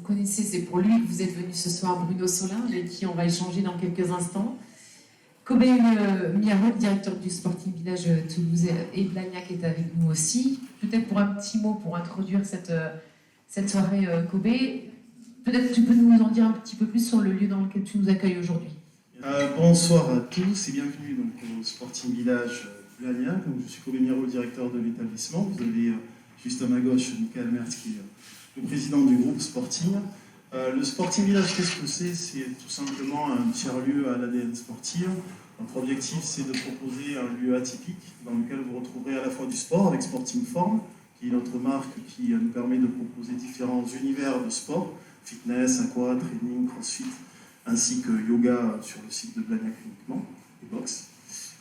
connaissez, c'est pour lui que vous êtes venu ce soir, Bruno Solin, avec qui on va échanger dans quelques instants. Kobe Miaro, directeur du Sporting Village Toulouse, et Blagnac est avec nous aussi. Peut-être pour un petit mot pour introduire cette soirée, Kobe, peut-être tu peux nous en dire un petit peu plus sur le lieu dans lequel tu nous accueilles aujourd'hui. Bonsoir à tous et bienvenue donc, au Sporting Village Blagnac. Donc, je suis Kobe Miaro, directeur de l'établissement. Vous avez juste à ma gauche Michael Mertz, qui est le président du groupe Sporting. Le Sporting Village, qu'est-ce que c'est? C'est tout simplement un tiers-lieu à l'ADN sportive. Notre objectif, c'est de proposer un lieu atypique dans lequel vous retrouverez à la fois du sport avec Sporting Form, qui est notre marque qui nous permet de proposer différents univers de sport, fitness, aqua, training, crossfit, ainsi que yoga sur le site de Blagnac uniquement, et boxe.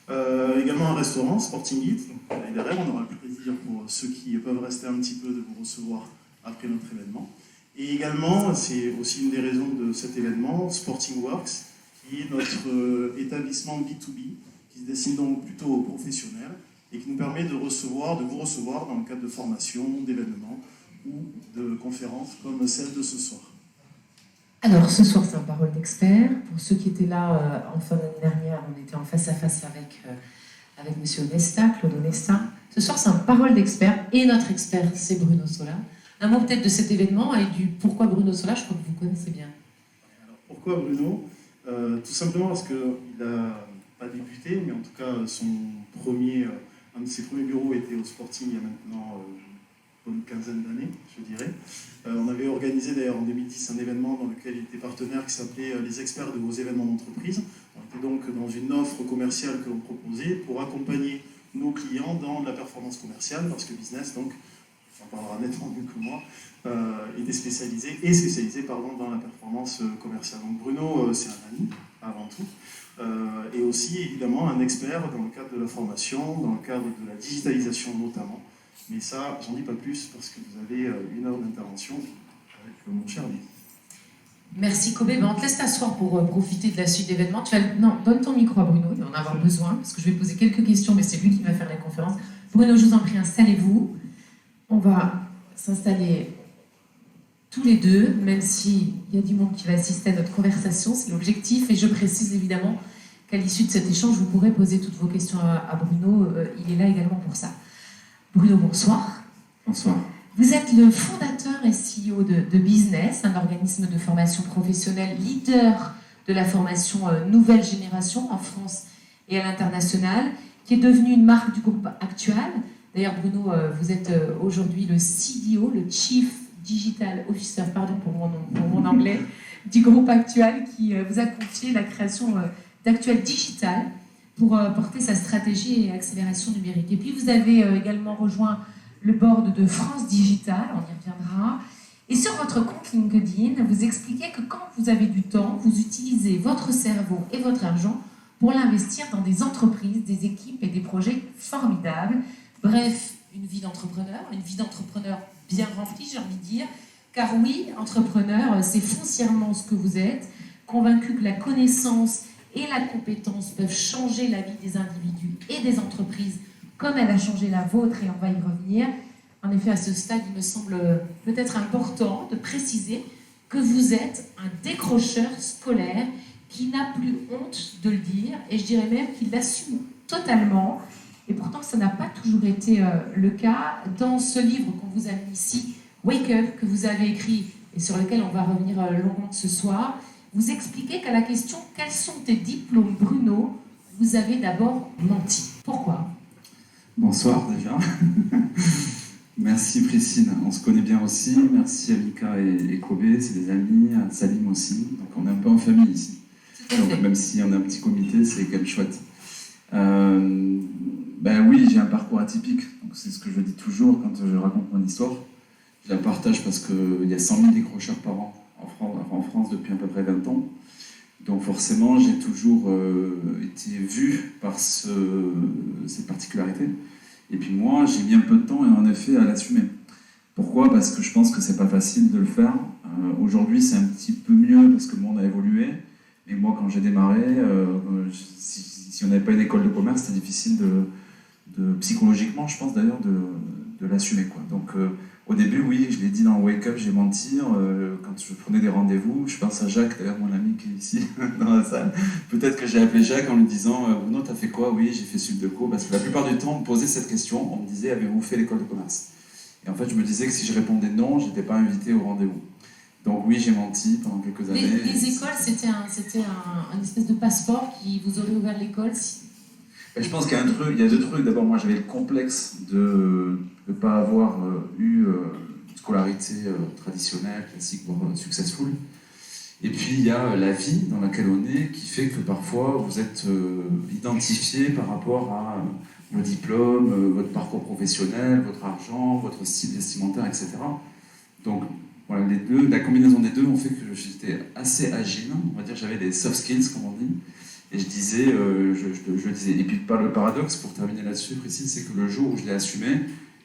Également un restaurant, Sporting Eat. Et derrière, on aura le plaisir pour ceux qui peuvent rester un petit peu de vous recevoir après notre événement. Et également, c'est aussi une des raisons de cet événement, Sporting Works, qui est notre établissement B2B, qui se destine donc plutôt aux professionnels et qui nous permet de vous recevoir dans le cadre de formations, d'événements ou de conférences comme celle de ce soir. Alors, ce soir, c'est un parole d'expert. Pour ceux qui étaient là en fin d'année dernière, on était en face à face avec M. Onesta, Claude Onesta. Ce soir, c'est un parole d'expert et notre expert, c'est Bruno Solin. Un mot peut-être de cet événement et du pourquoi Bruno Solin, je crois que vous connaissez bien. Alors, pourquoi Bruno? Tout simplement parce qu'il n'a pas débuté, mais en tout cas, un de ses premiers bureaux était au Sporting il y a maintenant une quinzaine d'années, je dirais. On avait organisé d'ailleurs en 2010 un événement dans lequel il était partenaire qui s'appelait les experts de vos événements d'entreprise. On était donc dans une offre commerciale que l'on proposait pour accompagner nos clients dans la performance commerciale, parce que business, donc, on parlera nettement mieux que moi, est spécialisé dans la performance commerciale. Donc Bruno, c'est un ami avant tout, et aussi évidemment un expert dans le cadre de la formation, dans le cadre de la digitalisation notamment. Mais ça, j'en dis pas plus parce que vous avez une heure d'intervention avec mon cher ami. Merci Kobe. On te laisse t'asseoir pour profiter de la suite d'événements. Non, donne ton micro à Bruno, il va en avoir besoin, parce que je vais poser quelques questions, mais c'est lui qui va faire la conférence. Bruno, je vous en prie, installez-vous. On va s'installer tous les deux, même s'il y a du monde qui va assister à notre conversation, c'est l'objectif, et je précise évidemment qu'à l'issue de cet échange, vous pourrez poser toutes vos questions à Bruno, il est là également pour ça. Bruno, bonsoir. Bonsoir. Vous êtes le fondateur et CEO de Business, un organisme de formation professionnelle leader de la formation nouvelle génération en France et à l'international, qui est devenu une marque du groupe Actual. D'ailleurs, Bruno, vous êtes aujourd'hui le CDO, le Chief Digital Officer, pardon pour mon anglais, du groupe Actual, qui vous a confié la création d'Actual Digital pour porter sa stratégie et accélération numérique. Et puis, vous avez également rejoint le board de France Digital, on y reviendra. Et sur votre compte LinkedIn, vous expliquez que quand vous avez du temps, vous utilisez votre cerveau et votre argent pour l'investir dans des entreprises, des équipes et des projets formidables. Bref, une vie d'entrepreneur bien remplie, j'ai envie de dire. Car oui, entrepreneur, c'est foncièrement ce que vous êtes, convaincu que la connaissance et la compétence peuvent changer la vie des individus et des entreprises, comme elle a changé la vôtre, et on va y revenir. En effet, à ce stade, il me semble peut-être important de préciser que vous êtes un décrocheur scolaire qui n'a plus honte de le dire, et je dirais même qu'il l'assume totalement. Et pourtant, ça n'a pas toujours été le cas. Dans ce livre qu'on vous a mis ici, Wake Up, que vous avez écrit et sur lequel on va revenir longuement ce soir, vous expliquez qu'à la question « Quels sont tes diplômes, Bruno ?», vous avez d'abord menti. Pourquoi ? Bonsoir déjà. Merci Priscille, on se connaît bien aussi. Merci à Mika et Kobe, c'est des amis, à Salim aussi. Donc on est un peu en famille ici. Donc, même si on a un petit comité, c'est quand même chouette. Oui, j'ai un parcours atypique. Donc c'est ce que je dis toujours quand je raconte mon histoire. Je la partage parce qu'il y a 100 000 décrocheurs par an en France depuis à peu près 20 ans. Donc forcément, j'ai toujours été vu par cette particularité. Et puis moi, j'ai mis un peu de temps, et en effet, à l'assumer. Pourquoi ? Parce que je pense que c'est pas facile de le faire. Aujourd'hui, c'est un petit peu mieux parce que le monde a évolué. Mais moi, quand j'ai démarré, si on n'avait pas une école de commerce, c'était difficile psychologiquement, je pense d'ailleurs, de l'assumer, quoi. Donc Au début, oui, je l'ai dit dans Wake Up, j'ai menti. Quand je prenais des rendez-vous, je pense à Jacques, d'ailleurs mon ami qui est ici dans la salle. Peut-être que j'ai appelé Jacques en lui disant Bruno, t'as fait quoi? Oui, j'ai fait Subdeco. Parce que la plupart du temps, on me posait cette question, on me disait avez-vous fait l'école de commerce? Et en fait, je me disais que si je répondais non, je n'étais pas invité au rendez-vous. Donc oui, j'ai menti pendant quelques années. Les écoles, c'était un espèce de passeport qui vous aurait ouvert l'école Je pense qu'il y a il y a deux trucs. D'abord, moi, j'avais le complexe de ne pas avoir eu une scolarité traditionnelle, classique, voire successful. Et puis, il y a la vie dans laquelle on est qui fait que parfois, vous êtes identifié par rapport à vos diplômes, votre parcours professionnel, votre argent, votre style vestimentaire, etc. Donc, voilà, la combinaison des deux ont fait que j'étais assez agile. On va dire j'avais des soft skills, comme on dit. Et je disais, je disais. Et puis le paradoxe, pour terminer là-dessus, Priscille, c'est que le jour où je l'ai assumé,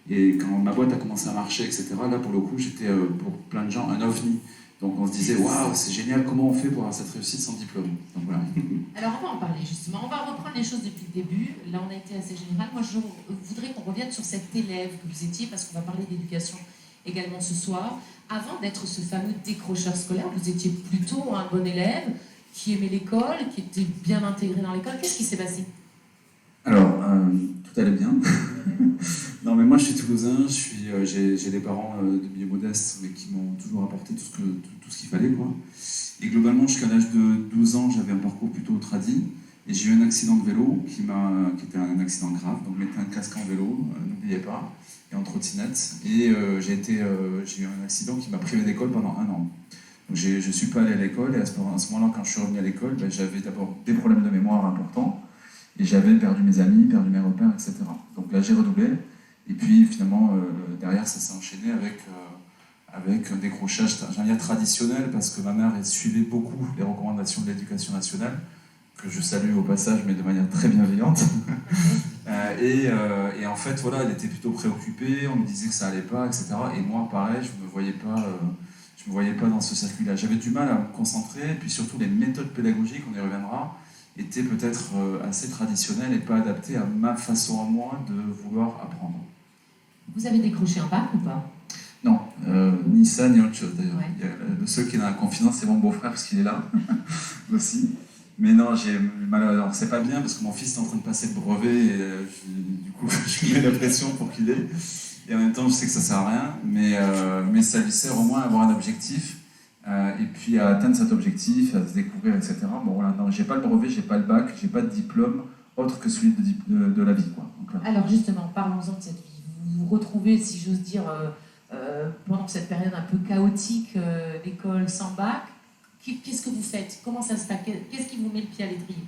et quand ma boîte a commencé à marcher, etc., là, pour le coup, j'étais pour plein de gens un ovni. Donc on se disait, waouh, c'est génial, comment on fait pour avoir cette réussite sans diplôme? Donc voilà. Alors on va en parler justement, on va reprendre les choses depuis le début. Là on a été assez général. Moi je voudrais qu'on revienne sur cet élève que vous étiez, parce qu'on va parler d'éducation également ce soir. Avant d'être ce fameux décrocheur scolaire, vous étiez plutôt un bon élève qui aimait l'école, qui était bien intégré dans l'école. Qu'est-ce qui s'est passé? Alors, tout allait bien. Non, mais moi je suis toulousain, j'ai des parents de milieu modeste, mais qui m'ont toujours apporté tout ce qu'il fallait, quoi. Et globalement, jusqu'à l'âge de 12 ans, j'avais un parcours plutôt tradi. Et j'ai eu un accident de vélo qui était un accident grave. Donc, mettez un casque en vélo, n'oubliez pas, et en trottinette. Et j'ai eu un accident qui m'a privé d'école pendant 1 an. Donc, je ne suis pas allé à l'école. Et à ce moment-là, quand je suis revenu à l'école, j'avais d'abord des problèmes de mémoire importants. Et j'avais perdu mes amis, perdu mes repères, etc. Donc là, j'ai redoublé. Et puis, finalement, derrière, ça s'est enchaîné avec un décrochage, j'allais dire traditionnel, parce que ma mère suivait beaucoup les recommandations de l'éducation nationale, que je salue au passage, mais de manière très bienveillante. Et en fait, voilà, elle était plutôt préoccupée, on me disait que ça allait pas, etc. Et moi, pareil, je me voyais pas dans ce circuit-là. J'avais du mal à me concentrer, et puis surtout les méthodes pédagogiques, on y reviendra, étaient peut-être assez traditionnelles et pas adaptées à ma façon à moi de vouloir apprendre. Vous avez décroché un bac ou pas? Non, ni ça, ni autre chose d'ailleurs. Ouais. Le seul qui est dans la confidence, c'est mon beau-frère, parce qu'il est là aussi. Mais non, alors c'est pas bien, parce que mon fils est en train de passer le brevet, et du coup, je lui mets la pression pour qu'il ait. Et en même temps, je sais que ça sert à rien, mais ça lui sert au moins à avoir un objectif, et puis à atteindre cet objectif, à se découvrir, etc. Bon voilà, non, j'ai pas le brevet, j'ai pas le bac, j'ai pas de diplôme autre que celui de la vie, quoi. Donc, là. Alors justement, parlons-en de cette vie. Vous vous retrouvez, si j'ose dire, pendant cette période un peu chaotique d'école sans bac. Qu'est-ce que vous faites? Comment ça se passe? Qu'est-ce qui vous met le pied à l'étrier?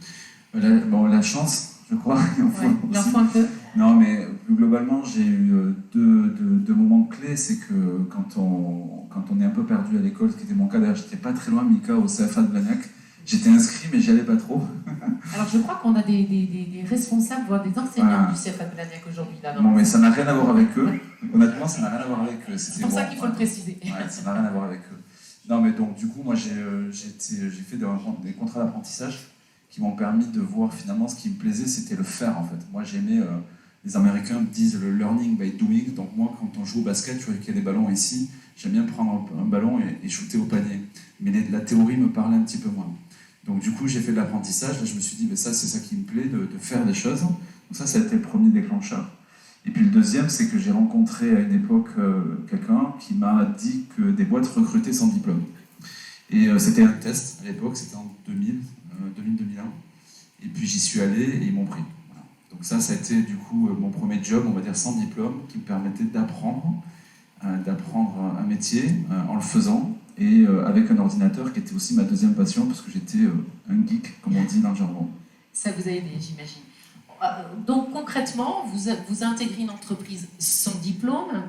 La chance, je crois. Il en faut un peu. Non, mais plus globalement, j'ai eu deux moments clés. C'est que quand on est un peu perdu à l'école, ce qui était mon cas, d'ailleurs, j'étais pas très loin, Mika, au CFA de Blagnac. J'étais inscrit, mais j'y allais pas trop. Alors, je crois qu'on a des responsables, voire des enseignants du CFA de Blagnac aujourd'hui. Bon, mais ça n'a rien à voir avec eux. Honnêtement, ça n'a rien à voir avec eux. C'est pour ça qu'il faut le préciser. Ouais, ça n'a rien à voir avec eux. Non, mais donc, du coup, moi, j'ai fait des contrats d'apprentissage qui m'ont permis de voir finalement ce qui me plaisait, c'était le faire, en fait. Moi, j'aimais... les Américains disent le learning by doing. Donc moi, quand on joue au basket, tu vois qu'il y a des ballons ici, j'aime bien prendre un ballon et shooter au panier. Mais la théorie me parlait un petit peu moins. Donc du coup, j'ai fait de l'apprentissage. Là, je me suis dit, mais ça, c'est ça qui me plaît, de faire des choses. Donc ça a été le premier déclencheur. Et puis le deuxième, c'est que j'ai rencontré à une époque quelqu'un qui m'a dit que des boîtes recrutaient sans diplôme. Et c'était un test à l'époque, c'était en 2000-2001. Et puis j'y suis allé et ils m'ont pris. Donc ça a été du coup mon premier job, on va dire sans diplôme, qui me permettait d'apprendre un métier en le faisant, et avec un ordinateur qui était aussi ma deuxième passion, parce que j'étais un geek, comme on dit dans le jargon. Ça vous a aidé, j'imagine. Donc concrètement, vous intégrez une entreprise sans diplôme,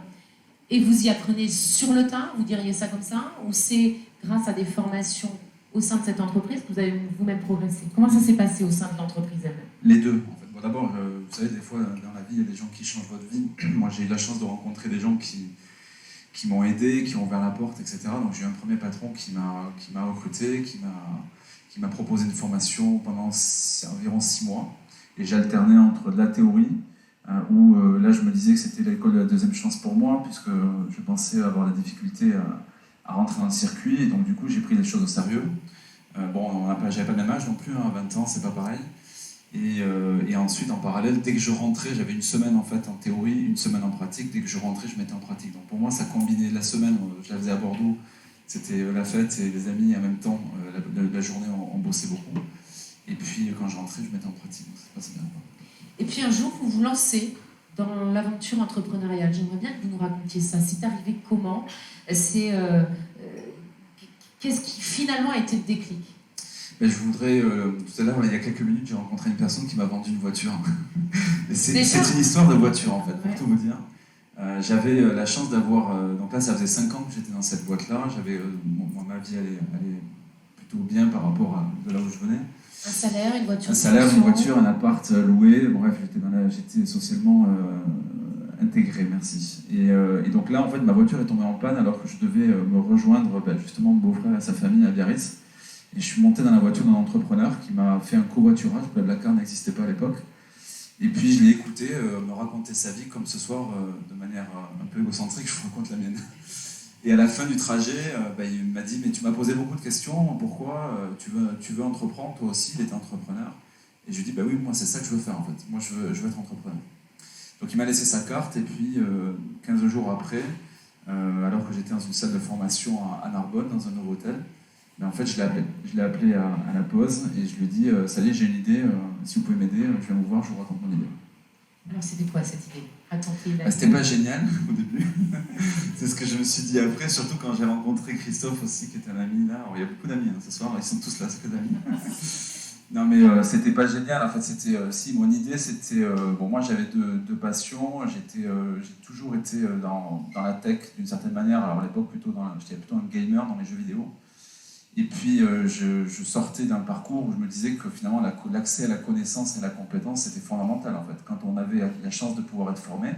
et vous y apprenez sur le tas, vous diriez ça comme ça, ou c'est grâce à des formations au sein de cette entreprise que vous avez vous-même progressé? Comment ça s'est passé au sein de l'entreprise elle-même? Les deux, en fait. Bon, d'abord, vous savez, des fois, dans la vie, il y a des gens qui changent votre vie. Moi, j'ai eu la chance de rencontrer des gens qui m'ont aidé, qui ont ouvert la porte, etc. Donc, j'ai eu un premier patron qui m'a recruté, qui m'a proposé une formation pendant environ 6 mois. Et j'alternais entre de la théorie où là je me disais que c'était l'école de la deuxième chance pour moi, puisque je pensais avoir la difficulté à rentrer dans le circuit, et donc du coup j'ai pris les choses au sérieux. Bon, j'avais pas le même âge non plus, hein, à 20 ans c'est pas pareil. Et ensuite, en parallèle, dès que je rentrais, j'avais une semaine en fait en théorie, une semaine en pratique. Dès que je rentrais, je mettais en pratique. Donc pour moi, ça combinait la semaine, je la faisais à Bordeaux, c'était la fête et les amis, et en même temps, la journée, on bossait beaucoup. Et puis quand je rentrais, je mettais en pratique. Donc ça passait bien. Et puis un jour, vous vous lancez dans l'aventure entrepreneuriale. J'aimerais bien que vous nous racontiez ça. C'est arrivé comment? Qu'est-ce qui finalement a été le déclic? Mais je voudrais, tout à l'heure, il y a quelques minutes, j'ai rencontré une personne qui m'a vendu une voiture. C'est une histoire de voiture, en fait, pour tout vous dire. J'avais la chance d'avoir... donc là, ça faisait 5 ans que j'étais dans cette boîte-là. Ma vie allait plutôt bien par rapport à de là où je venais. Un salaire, une voiture. Un salaire, une voiture, un appart loué. Bref, j'étais socialement intégré, merci. Et donc là, en fait, ma voiture est tombée en panne alors que je devais me rejoindre justement mon beau-frère et sa famille à Biarritz. Et je suis monté dans la voiture d'un entrepreneur qui m'a fait un covoiturage. Blablacar n'existait pas à l'époque. Et puis je l'ai écouté me raconter sa vie comme ce soir, de manière un peu égocentrique, je vous raconte la mienne. Et à la fin du trajet, il m'a dit « Mais tu m'as posé beaucoup de questions, pourquoi tu veux entreprendre, toi aussi, il était entrepreneur ?» Et je lui ai dit « Bah oui, moi c'est ça que je veux faire en fait, moi je veux être entrepreneur. » Donc il m'a laissé sa carte, et puis 15 jours après, alors que j'étais dans une salle de formation à Narbonne, dans un nouveau hôtel, mais en fait, je l'ai appelé à la pause et je lui ai dit « Ça y est, j'ai une idée, si vous pouvez m'aider, je viens vous voir, je vous raconte mon idée. » Alors, c'était quoi cette idée? C'était pas génial au début. C'est ce que je me suis dit après, surtout quand j'ai rencontré Christophe aussi, qui est un ami là. Alors, il y a beaucoup d'amis ce soir, ils sont tous là, c'est que d'amis. Non, mais c'était pas génial. En fait, c'était mon idée, c'était moi, j'avais deux passions. J'ai toujours été dans la tech d'une certaine manière. Alors à l'époque, j'étais plutôt un gamer dans les jeux vidéo. Et puis, je sortais d'un parcours où je me disais que finalement, l'accès à la connaissance et à la compétence, c'était fondamental, en fait. Quand on avait la chance de pouvoir être formé,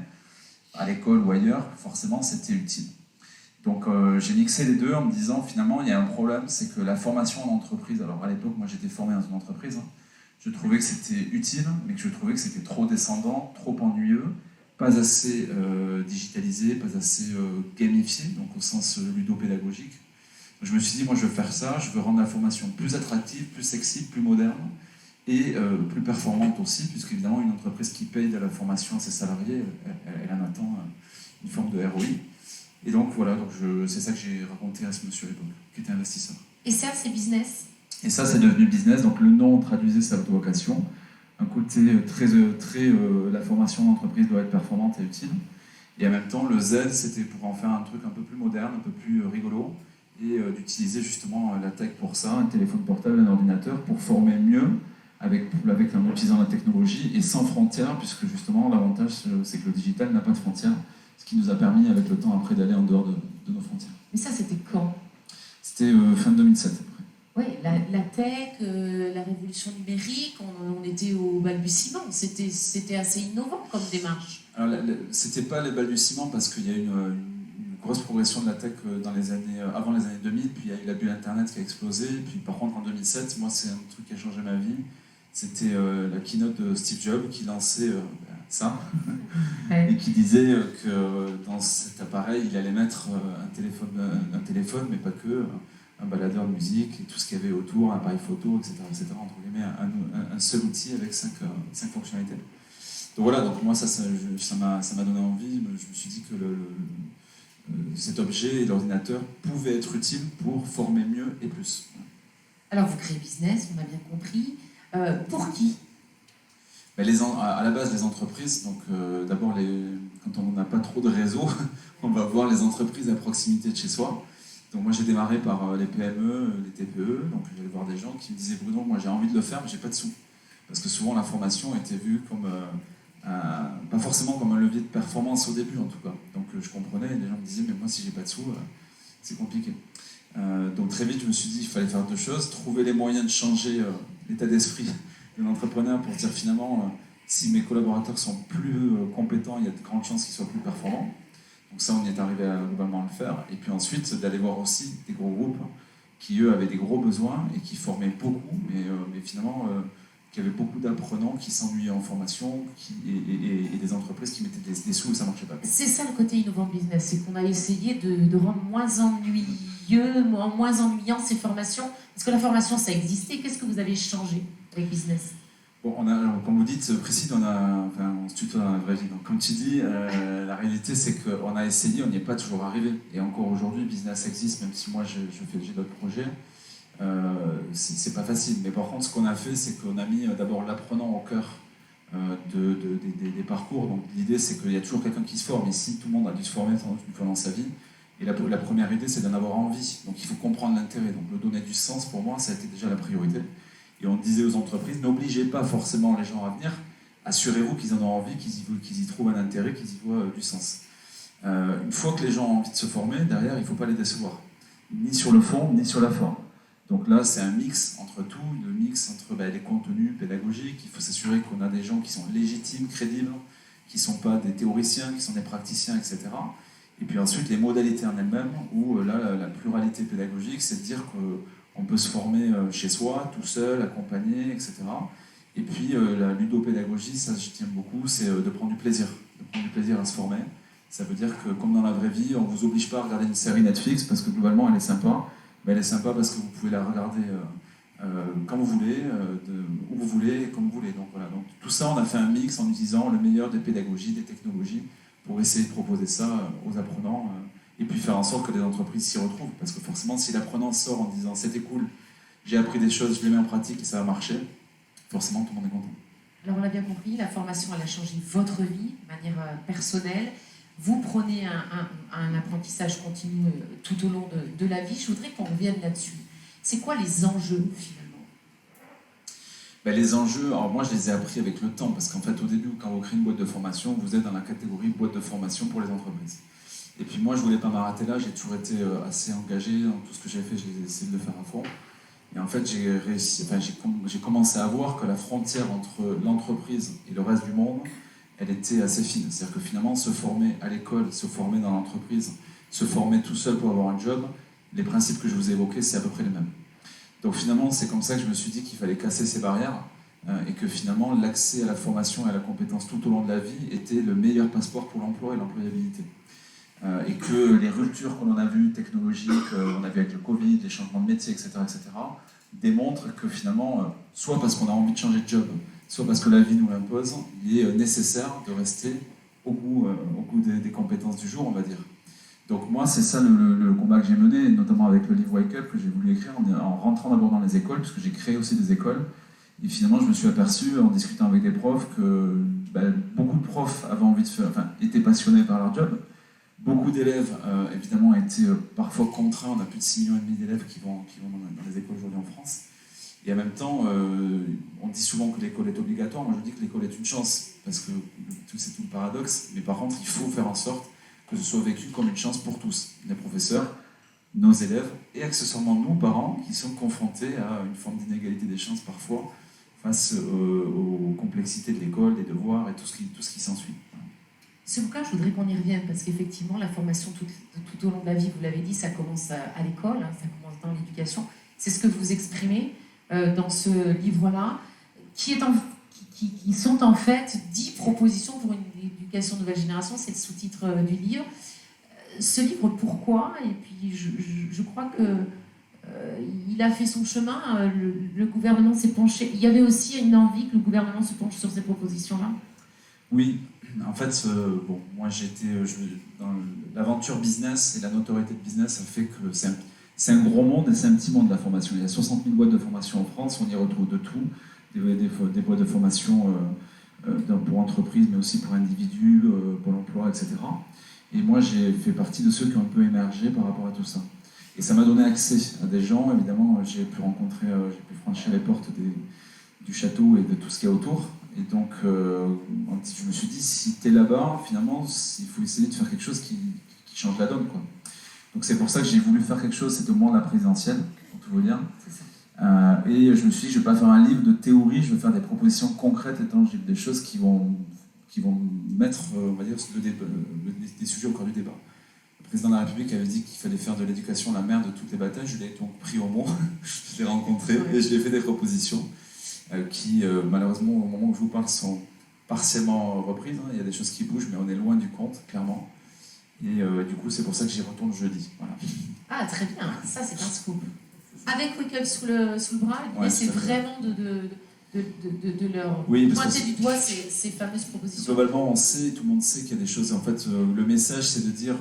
à l'école ou ailleurs, forcément, c'était utile. Donc, j'ai mixé les deux en me disant, finalement, il y a un problème, c'est que la formation en entreprise, alors à l'époque, moi, j'étais formé dans une entreprise, je trouvais que c'était utile, mais que je trouvais que c'était trop descendant, trop ennuyeux, pas assez digitalisé, pas assez gamifié, donc au sens ludopédagogique. Je me suis dit, moi je veux faire ça, je veux rendre la formation plus attractive, plus sexy, plus moderne et plus performante aussi, puisqu'évidemment une entreprise qui paye de la formation à ses salariés, elle en attend une forme de ROI. Et donc voilà, c'est ça que j'ai raconté à ce monsieur à l'époque, qui était investisseur. Et ça, c'est business? Et ça, c'est devenu business, donc le nom traduisait sa vocation. Un côté très la formation d'entreprise doit être performante et utile. Et en même temps, le Z, c'était pour en faire un truc un peu plus moderne, un peu plus rigolo, et d'utiliser justement la tech pour ça, un téléphone portable, un ordinateur, pour former mieux en utilisant la technologie et sans frontières, puisque justement l'avantage c'est que le digital n'a pas de frontières, ce qui nous a permis avec le temps après d'aller en dehors de nos frontières. Mais ça, c'était quand? C'était fin 2007 à peu près. Oui, la tech, la révolution numérique, on était au balbutiement, c'était assez innovant comme démarche. Alors c'était pas les balbutiements parce qu'il y a une grosse progression de la tech avant les années 2000, puis il y a eu la bulle Internet qui a explosé, puis par contre en 2007, moi c'est un truc qui a changé ma vie, c'était la keynote de Steve Jobs qui lançait ça, et qui disait que dans cet appareil, il allait mettre un téléphone, mais pas que, un baladeur de musique, et tout ce qu'il y avait autour, un appareil photo, etc., entre guillemets, un seul outil avec 5 fonctionnalités. Donc voilà, donc moi ça m'a donné envie, je me suis dit que cet objet et l'ordinateur pouvaient être utiles pour former mieux et plus. Alors vous créez business, on a bien compris. Pour qui? À la base, les entreprises, donc d'abord, quand on n'a pas trop de réseau, on va voir les entreprises à proximité de chez soi. Donc moi j'ai démarré par les PME, les TPE, donc j'allais voir des gens qui me disaient « Bruno, moi j'ai envie de le faire, mais j'ai pas de sous ». Parce que souvent la formation était vue comme... pas forcément comme un levier de performance au début en tout cas. Donc je comprenais, et les gens me disaient mais moi si j'ai pas de sous, c'est compliqué. Donc très vite je me suis dit il fallait faire deux choses, trouver les moyens de changer l'état d'esprit de l'entrepreneur pour dire finalement si mes collaborateurs sont plus compétents, il y a de grandes chances qu'ils soient plus performants. Donc ça on y est arrivé à globalement le faire. Et puis ensuite d'aller voir aussi des gros groupes qui eux avaient des gros besoins et qui formaient beaucoup, mais finalement qu'il y avait beaucoup d'apprenants qui s'ennuyaient en formation et des entreprises qui mettaient des sous et ça ne marchait pas. C'est ça le côté innovant de business, c'est qu'on a essayé de rendre moins ennuyant ces formations. Est-ce que la formation, ça existait? Qu'est-ce que vous avez changé avec business? Bon, comme vous dites, Priscille, on se tutoie dans la vraie vie. Donc, comme tu dis, la réalité, c'est qu'on a essayé, on n'y est pas toujours arrivé. Et encore aujourd'hui, business existe, même si moi, j'ai d'autres projets. C'est pas facile. Mais par contre, ce qu'on a fait, c'est qu'on a mis d'abord l'apprenant au cœur des parcours. Donc, l'idée, c'est qu'il y a toujours quelqu'un qui se forme. Ici, tout le monde a dû se former une fois dans sa vie. Et la première idée, c'est d'en avoir envie. Donc, il faut comprendre l'intérêt. Donc, le donner du sens, pour moi, ça a été déjà la priorité. Et on disait aux entreprises, n'obligez pas forcément les gens à venir, assurez-vous qu'ils en ont envie, qu'ils y trouvent un intérêt, qu'ils y voient du sens. Une fois que les gens ont envie de se former, derrière, il ne faut pas les décevoir, ni sur le fond, ni sur la forme. Donc là, c'est un mix entre tout, le mix entre les contenus pédagogiques, il faut s'assurer qu'on a des gens qui sont légitimes, crédibles, qui ne sont pas des théoriciens, qui sont des praticiens, etc. Et puis ensuite, les modalités en elles-mêmes, où là, la pluralité pédagogique, c'est de dire qu'on peut se former chez soi, tout seul, accompagné, etc. Et puis la ludopédagogie, ça je tiens beaucoup, c'est de prendre du plaisir à se former. Ça veut dire que comme dans la vraie vie, on ne vous oblige pas à regarder une série Netflix parce que globalement elle est sympa, mais elle est sympa parce que vous pouvez la regarder quand vous voulez, où vous voulez et comme vous voulez. Donc voilà, donc tout ça on a fait un mix en utilisant le meilleur des pédagogies, des technologies pour essayer de proposer ça aux apprenants. Et puis faire en sorte que les entreprises s'y retrouvent. Parce que forcément, si l'apprenant sort en disant « c'était cool, j'ai appris des choses, je les mets en pratique et ça va marcher », forcément tout le monde est content. Alors on l'a bien compris, la formation elle a changé votre vie de manière personnelle. Vous prenez un apprentissage continu tout au long de la vie. Je voudrais qu'on revienne là-dessus. C'est quoi les enjeux finalement? Les enjeux, alors moi je les ai appris avec le temps. Parce qu'en fait au début, quand vous créez une boîte de formation, vous êtes dans la catégorie boîte de formation pour les entreprises. Et puis moi, je ne voulais pas m'arrêter là, j'ai toujours été assez engagé dans tout ce que j'ai fait, j'ai essayé de le faire à fond. Et en fait, j'ai commencé à voir que la frontière entre l'entreprise et le reste du monde, elle était assez fine. C'est-à-dire que finalement, se former à l'école, se former dans l'entreprise, se former tout seul pour avoir un job, les principes que je vous ai évoqués, c'est à peu près les mêmes. Donc finalement, c'est comme ça que je me suis dit qu'il fallait casser ces barrières et que finalement, l'accès à la formation et à la compétence tout au long de la vie était le meilleur passeport pour l'emploi et l'employabilité. Et que les ruptures qu'on en a vues, technologiques, on a vu avec le Covid, les changements de métier, etc., démontrent que finalement, soit parce qu'on a envie de changer de job, soit parce que la vie nous l'impose, il est nécessaire de rester au goût des compétences du jour, on va dire. Donc moi, c'est ça le combat que j'ai mené, notamment avec le livre Wake Up que j'ai voulu écrire en rentrant d'abord dans les écoles, puisque j'ai créé aussi des écoles. Et finalement, je me suis aperçu, en discutant avec des profs, que beaucoup de profs avaient envie de faire, étaient passionnés par leur job. Beaucoup d'élèves, évidemment, étaient parfois contraints. On a plus de 6,5 millions d'élèves qui vont dans les écoles aujourd'hui en France. Et en même temps, on dit souvent que l'école est obligatoire. Moi, je dis que l'école est une chance, parce que c'est tout le paradoxe. Mais par contre, il faut faire en sorte que ce soit vécu comme une chance pour tous. Les professeurs, nos élèves, et accessoirement nous, parents, qui sommes confrontés à une forme d'inégalité des chances parfois, face aux complexités de l'école, des devoirs et tout ce qui s'ensuit. Ce bouquin, je voudrais qu'on y revienne, parce qu'effectivement, la formation tout au long de la vie, vous l'avez dit, ça commence à l'école, ça commence dans l'éducation. C'est ce que vous exprimez dans ce livre-là, qui sont en fait 10 propositions pour une éducation nouvelle génération, c'est le sous-titre du livre. Ce livre, pourquoi? Et puis, je crois que il a fait son chemin, le gouvernement s'est penché. Il y avait aussi une envie que le gouvernement se penche sur ces propositions-là? Oui, en fait, moi j'étais dans l'aventure business et la notoriété de business, ça fait que c'est un gros monde et c'est un petit monde de la formation. Il y a 60 000 boîtes de formation en France, on y retrouve de tout, des boîtes de formation pour entreprises, mais aussi pour individus, pour l'emploi, etc. Et moi j'ai fait partie de ceux qui ont un peu émergé par rapport à tout ça. Et ça m'a donné accès à des gens, évidemment, j'ai pu franchir les portes du château et de tout ce qu'il y a autour. Et donc, je me suis dit, si tu es là-bas, finalement, il faut essayer de faire quelque chose qui change la donne, quoi. Donc c'est pour ça que j'ai voulu faire quelque chose, c'est au moins la présidentielle, pour tout vous dire. Et je me suis dit, je ne vais pas faire un livre de théorie, je vais faire des propositions concrètes et tangibles, des choses qui vont mettre, on va dire, des sujets au cœur du débat. Le président de la République avait dit qu'il fallait faire de l'éducation la mère de toutes les batailles. Je l'ai donc pris au mot, je l'ai rencontré et je lui ai fait des propositions. qui malheureusement au moment où je vous parle sont partiellement reprises. Il y a des choses qui bougent, mais on est loin du compte, clairement. Et du coup, c'est pour ça que j'y retourne jeudi. Voilà. Ah, très bien, ça c'est un scoop. Avec Wake Up sous le bras, l'idée c'est vraiment de leur pointer du doigt ces fameuses propositions. Globalement, tout le monde sait qu'il y a des choses. En fait, le message, c'est de dire,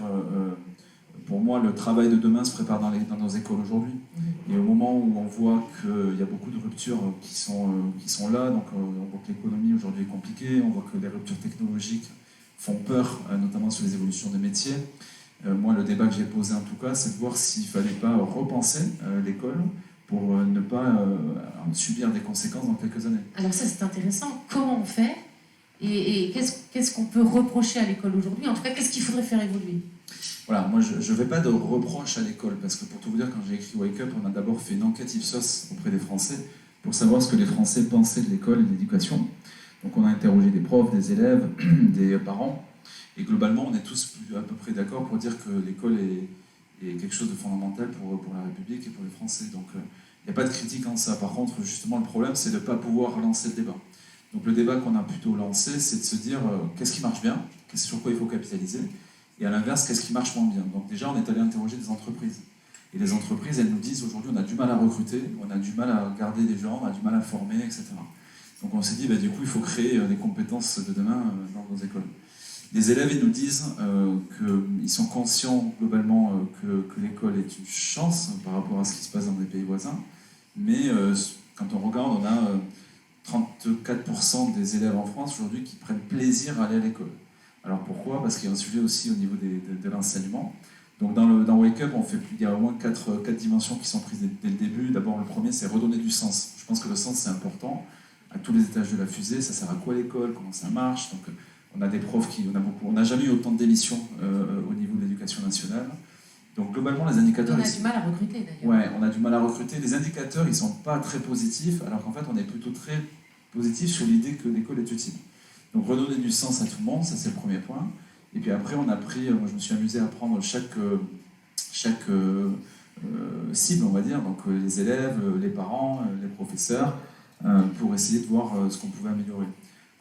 pour moi, le travail de demain se prépare dans nos écoles aujourd'hui. Et au moment où on voit qu'il y a beaucoup de ruptures qui sont là, donc on voit que l'économie aujourd'hui est compliquée, on voit que les ruptures technologiques font peur, notamment sur les évolutions des métiers. Moi, le débat que j'ai posé en tout cas, c'est de voir s'il ne fallait pas repenser l'école pour ne pas subir des conséquences dans quelques années. Alors ça, c'est intéressant. Comment on fait et qu'est-ce qu'on peut reprocher à l'école aujourd'hui? En tout cas, qu'est-ce qu'il faudrait faire évoluer? Voilà, moi, je ne fais pas de reproche à l'école, parce que pour tout vous dire, quand j'ai écrit Wake Up, on a d'abord fait une enquête Ipsos auprès des Français pour savoir ce que les Français pensaient de l'école et de l'éducation. Donc on a interrogé des profs, des élèves, des parents. Et globalement, on est tous à peu près d'accord pour dire que l'école est quelque chose de fondamental pour la République et pour les Français. Donc, il n'y a pas de critique en ça. Par contre, justement, le problème, c'est de ne pas pouvoir lancer le débat. Donc, le débat qu'on a plutôt lancé, c'est de se dire qu'est-ce qui marche bien, sur quoi il faut capitaliser, et à l'inverse, qu'est-ce qui marche moins bien. Donc, déjà, on est allé interroger des entreprises. Et les entreprises, elles nous disent aujourd'hui, on a du mal à recruter, on a du mal à garder des gens, on a du mal à former, etc. Donc, on s'est dit, du coup, il faut créer des compétences de demain dans nos écoles. Les élèves, ils nous disent qu'ils sont conscients globalement que l'école est une chance par rapport à ce qui se passe dans des pays voisins, mais quand on regarde, on a 34% des élèves en France aujourd'hui qui prennent plaisir à aller à l'école. Alors pourquoi? Parce qu'il y a un sujet aussi au niveau de l'enseignement. Donc dans Wake Up, il y a au moins quatre dimensions qui sont prises dès le début. D'abord, le premier, c'est redonner du sens. Je pense que le sens, c'est important. À tous les étages de la fusée, ça sert à quoi l'école? Comment ça marche? Donc, on a des profs on n'a jamais eu autant de démissions au niveau de l'éducation nationale. Donc globalement, les indicateurs... On a du mal à recruter d'ailleurs. Ouais, on a du mal à recruter. Les indicateurs, ils ne sont pas très positifs, alors qu'en fait, on est plutôt très positif sur l'idée que l'école est utile. Donc redonner du sens à tout le monde, ça c'est le premier point. Et puis après, on a pris, moi je me suis amusé à prendre chaque cible, on va dire, donc les élèves, les parents, les professeurs, pour essayer de voir ce qu'on pouvait améliorer.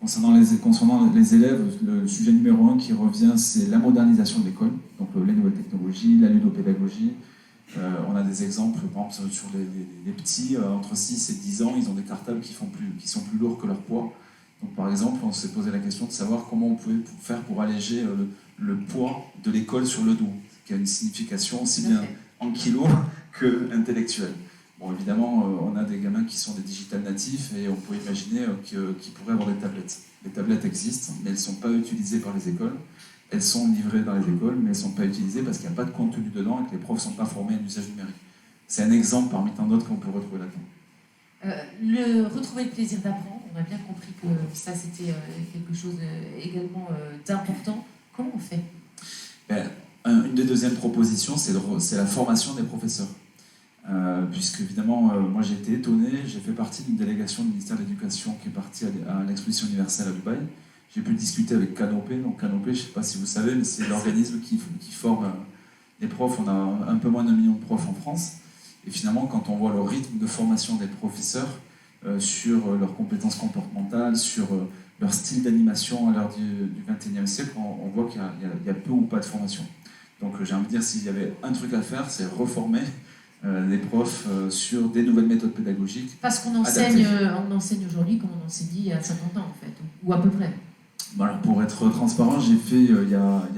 Concernant les élèves, le sujet numéro 1 qui revient, c'est la modernisation de l'école, donc les nouvelles technologies, la ludopédagogie. On a des exemples, par exemple, sur les petits, entre 6 et 10 ans, ils ont des cartables qui sont plus lourds que leur poids. Donc par exemple, on s'est posé la question de savoir comment on pouvait faire pour alléger le poids de l'école sur le dos, qui a une signification aussi bien en kilos que intellectuelle. Bon, évidemment, on a des gamins qui sont des digital natifs et on peut imaginer qu'ils pourraient avoir des tablettes. Les tablettes existent, mais elles ne sont pas utilisées par les écoles. Elles sont livrées dans les écoles, mais elles ne sont pas utilisées parce qu'il n'y a pas de contenu dedans et que les profs ne sont pas formés à l'usage numérique. C'est un exemple parmi tant d'autres qu'on peut retrouver là-dedans. Retrouver le plaisir d'apprendre, on a bien compris que ça c'était quelque chose également d'important. Comment on fait? Une des deuxièmes propositions, c'est la formation des professeurs. Puisque évidemment, moi j'ai été étonné, j'ai fait partie d'une délégation du ministère de l'Éducation qui est partie à l'exposition universelle à Dubaï. J'ai pu discuter avec Canopé. Donc Canopé, je ne sais pas si vous savez, mais c'est l'organisme qui forme les profs. On a un peu moins d'1 million de profs en France. Et finalement, quand on voit le rythme de formation des professeurs sur leurs compétences comportementales, sur leur style d'animation à l'heure du XXIe siècle, on voit qu'il y a peu ou pas de formation. Donc j'ai envie de dire, s'il y avait un truc à faire, c'est reformer les profs sur des nouvelles méthodes pédagogiques. Parce qu'on enseigne aujourd'hui comme on enseignait il y a 50 ans, en fait, ou à peu près. Bon, alors, pour être transparent, j'ai fait, il y a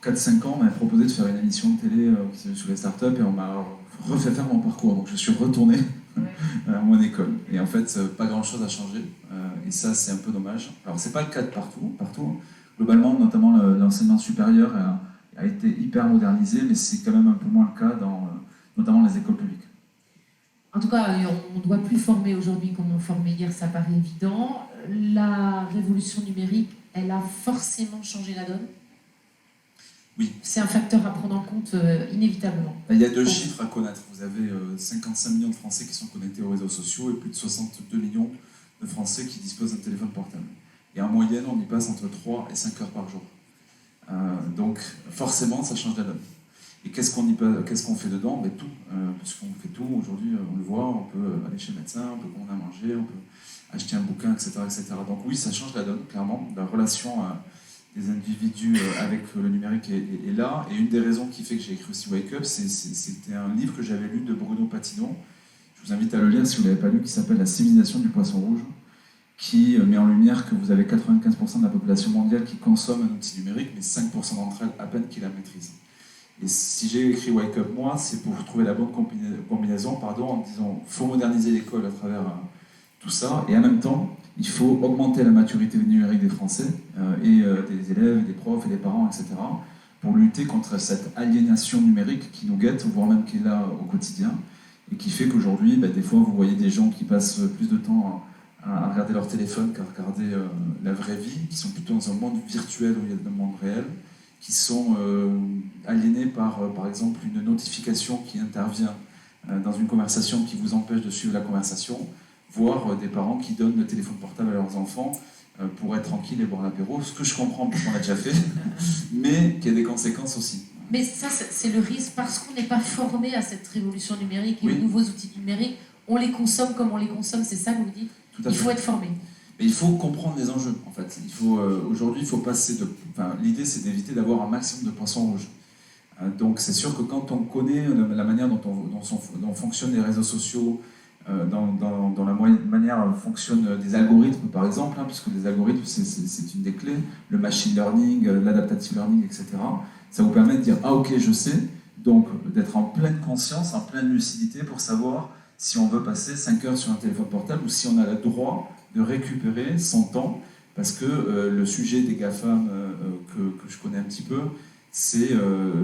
4-5 ans, on m'a proposé de faire une émission de télé sur les startups et on m'a refait faire mon parcours. Donc je suis retourné à mon école. Et en fait, pas grand-chose a changé. Et ça, c'est un peu dommage. Alors, c'est pas le cas de partout. Globalement, notamment l'enseignement supérieur a été hyper modernisé, mais c'est quand même un peu moins le cas dans notamment les écoles publiques. En tout cas, on ne doit plus former aujourd'hui comme on formait hier, ça paraît évident. La révolution numérique, elle a forcément changé la donne? Oui. C'est un facteur à prendre en compte inévitablement. Il y a 2 chiffres à connaître. Vous avez 55 millions de Français qui sont connectés aux réseaux sociaux et plus de 62 millions de Français qui disposent d'un téléphone portable. Et en moyenne, on y passe entre 3 et 5 heures par jour. Donc forcément, ça change la donne. Et qu'est-ce qu'on fait dedans? Ben, tout, parce qu'on fait tout. Aujourd'hui, on le voit, on peut aller chez le médecin, on peut commander à manger, on peut acheter un bouquin, etc., etc. Donc oui, ça change la donne, clairement. La relation des individus avec le numérique est là. Et une des raisons qui fait que j'ai écrit aussi Wake Up, c'était un livre que j'avais lu de Bruno Patino. Je vous invite à le lire si vous ne l'avez pas lu, qui s'appelle La civilisation du poisson rouge, qui met en lumière que vous avez 95% de la population mondiale qui consomme un outil numérique, mais 5% d'entre elles à peine qui la maîtrisent. Et si j'ai écrit Wake Up moi, c'est pour trouver la bonne combinaison, en disant il faut moderniser l'école à travers tout ça, et en même temps, il faut augmenter la maturité numérique des Français, et des élèves, des profs, et des parents, etc., pour lutter contre cette aliénation numérique qui nous guette, voire même qui est là au quotidien, et qui fait qu'aujourd'hui, des fois, vous voyez des gens qui passent plus de temps à regarder leur téléphone qu'à regarder la vraie vie, qui sont plutôt dans un monde virtuel où il y a un monde réel, qui sont aliénés par exemple, une notification qui intervient dans une conversation qui vous empêche de suivre la conversation, voire des parents qui donnent le téléphone portable à leurs enfants pour être tranquilles et boire l'apéro, ce que je comprends parce qu'on l'a déjà fait, mais qui a des conséquences aussi. Mais ça, c'est le risque, parce qu'on n'est pas formé à cette révolution numérique et Oui. aux nouveaux outils numériques, on les consomme comme on les consomme, c'est ça que vous dites? Tout à Il fait. faut être formé. Mais il faut comprendre les enjeux, en fait. Aujourd'hui, il faut passer de... l'idée, c'est d'éviter d'avoir un maximum de poissons rouges. Donc, c'est sûr que quand on connaît la manière dont fonctionnent les réseaux sociaux, dans la manière dont fonctionnent des algorithmes, par exemple, puisque les algorithmes, c'est une des clés, le machine learning, l'adaptative learning, etc., ça vous permet de dire « Ah, ok, je sais », donc d'être en pleine conscience, en pleine lucidité pour savoir si on veut passer 5 heures sur un téléphone portable ou si on a le droit de récupérer son temps, parce que le sujet des GAFAM que je connais un petit peu, c'est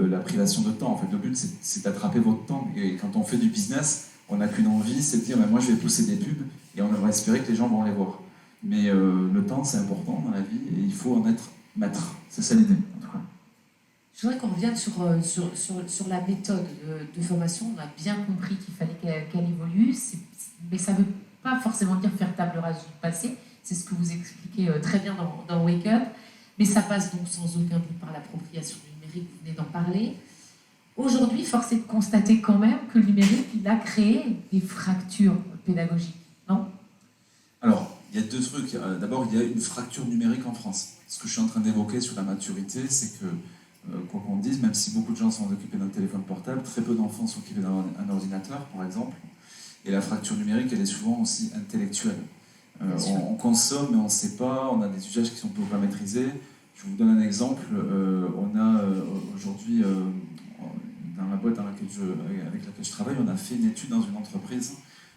la privation de temps. En fait, le but, c'est d'attraper votre temps. Et quand on fait du business, on n'a qu'une envie, c'est de dire moi, je vais pousser des pubs et on va espérer que les gens vont les voir. Mais le temps, c'est important dans la vie et il faut en être maître. C'est ça l'idée, en tout cas. Je voudrais qu'on revienne sur la méthode de formation. On a bien compris qu'il fallait qu'elle évolue, mais ça ne veut pas forcément dire faire table rase du passé. C'est ce que vous expliquez très bien dans Wake Up. Mais ça passe donc sans aucun doute par l'appropriation du numérique, vous venez d'en parler. Aujourd'hui, force est de constater quand même que le numérique, il a créé des fractures pédagogiques, non? Alors, il y a deux trucs. D'abord, il y a une fracture numérique en France. Ce que je suis en train d'évoquer sur la maturité, c'est que, quoi qu'on dise, même si beaucoup de gens sont occupés d'un téléphone portable, très peu d'enfants sont occupés d'un ordinateur, par exemple. Et la fracture numérique, elle est souvent aussi intellectuelle. On consomme, mais on ne sait pas, on a des usages qui sont peu pas maîtrisés. Je vous donne un exemple. On a aujourd'hui, dans la boîte avec laquelle je travaille, on a fait une étude dans une entreprise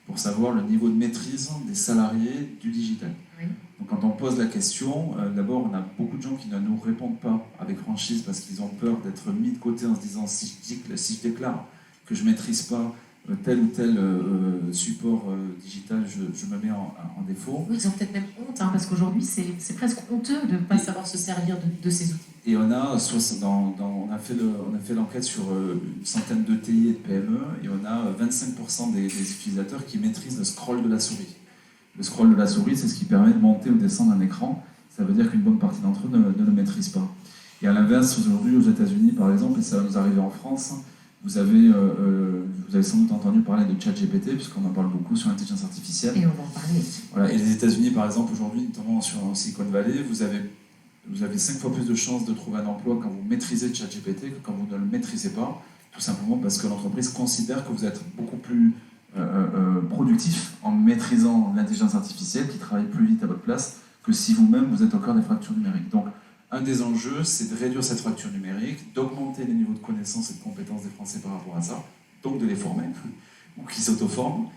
pour savoir le niveau de maîtrise des salariés du digital. Oui. Donc quand on pose la question, d'abord on a beaucoup de gens qui ne nous répondent pas avec franchise parce qu'ils ont peur d'être mis de côté en se disant si je déclare que je ne maîtrise pas tel ou tel support digital, je me mets en défaut. Oui, ils ont peut-être même honte, parce qu'aujourd'hui c'est presque honteux de ne pas savoir se servir de ces outils. Et on a fait l'enquête sur une centaine de TI et de PME, et on a 25% des utilisateurs qui maîtrisent le scroll de la souris. Le scroll de la souris, c'est ce qui permet de monter ou descendre un écran. Ça veut dire qu'une bonne partie d'entre eux ne le maîtrisent pas. Et à l'inverse, aujourd'hui, aux États-Unis, par exemple, et ça va nous arriver en France, vous avez sans doute entendu parler de ChatGPT, puisqu'on en parle beaucoup sur l'intelligence artificielle. Et on va en parler. Voilà. Et les États-Unis, par exemple, aujourd'hui, notamment en Silicon Valley, vous avez 5 fois plus de chances de trouver un emploi quand vous maîtrisez ChatGPT que quand vous ne le maîtrisez pas, tout simplement parce que l'entreprise considère que vous êtes beaucoup plus productif en maîtrisant l'intelligence artificielle qui travaille plus vite à votre place que si vous-même vous êtes au cœur des fractures numériques. Donc, un des enjeux, c'est de réduire cette fracture numérique, d'augmenter les niveaux de connaissances et de compétences des Français par rapport à ça, donc de les former, ou qui s'auto-forment,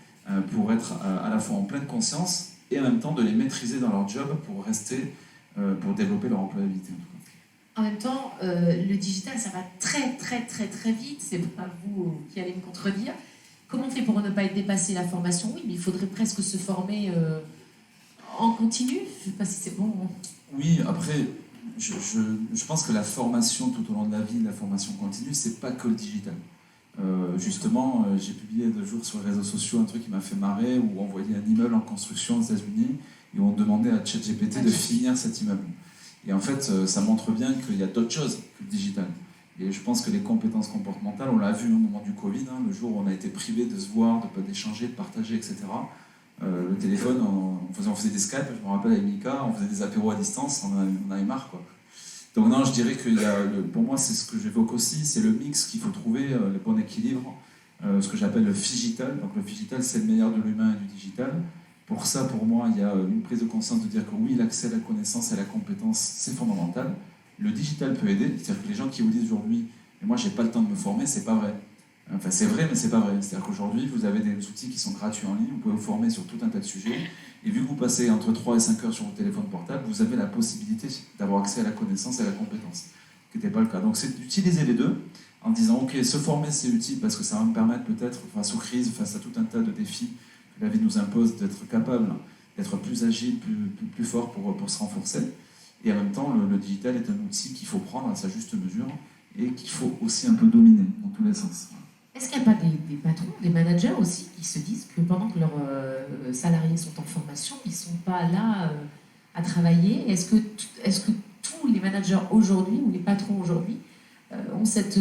pour être à la fois en pleine conscience et en même temps de les maîtriser dans leur job pour rester, pour développer leur employabilité. En même temps, le digital, ça va très très très très vite, c'est pas vous qui allez me contredire. Comment on fait pour ne pas être dépassé? La formation, oui, mais il faudrait presque se former en continu. Je ne sais pas si c'est bon. Oui, après, je pense que la formation tout au long de la vie, la formation continue, c'est pas que le digital. Justement, j'ai publié 2 jours sur les réseaux sociaux un truc qui m'a fait marrer, où on voyait un immeuble en construction aux États-Unis et on demandait à ChatGPT de finir cet immeuble. Et en fait, ça montre bien qu'il y a d'autres choses que le digital. Et je pense que les compétences comportementales, on l'a vu au moment du Covid, hein, le jour où on a été privé de se voir, d'échanger, de partager, etc. Le téléphone, on faisait des Skype, je me rappelle avec Mika, on faisait des apéros à distance, on avait marre, quoi. Donc non, je dirais que pour moi, c'est ce que j'évoque aussi, c'est le mix qu'il faut trouver, le bon équilibre, ce que j'appelle le figital. Donc le figital, c'est le meilleur de l'humain et du digital. Pour ça, pour moi, il y a une prise de conscience de dire que oui, l'accès à la connaissance et à la compétence, c'est fondamental. Le digital peut aider, c'est-à-dire que les gens qui vous disent aujourd'hui « mais moi, j'ai pas le temps de me former », c'est pas vrai. Enfin, c'est vrai, mais c'est pas vrai. C'est-à-dire qu'aujourd'hui, vous avez des outils qui sont gratuits en ligne, vous pouvez vous former sur tout un tas de sujets, et vu que vous passez entre 3 et 5 heures sur votre téléphone portable, vous avez la possibilité d'avoir accès à la connaissance et à la compétence, ce qui n'était pas le cas. Donc c'est d'utiliser les deux, en disant « ok, se former, c'est utile parce que ça va me permettre peut-être, face aux crises, face à tout un tas de défis que la vie nous impose, d'être capable d'être plus agile, plus fort pour se renforcer. Et en même temps, le digital est un outil qu'il faut prendre à sa juste mesure et qu'il faut aussi un peu dominer dans tous les sens. Est-ce qu'il n'y a pas des patrons, des managers aussi, qui se disent que pendant que leurs salariés sont en formation, ils ne sont pas là à travailler? Est-ce que tous les managers aujourd'hui, ou les patrons aujourd'hui, ont cette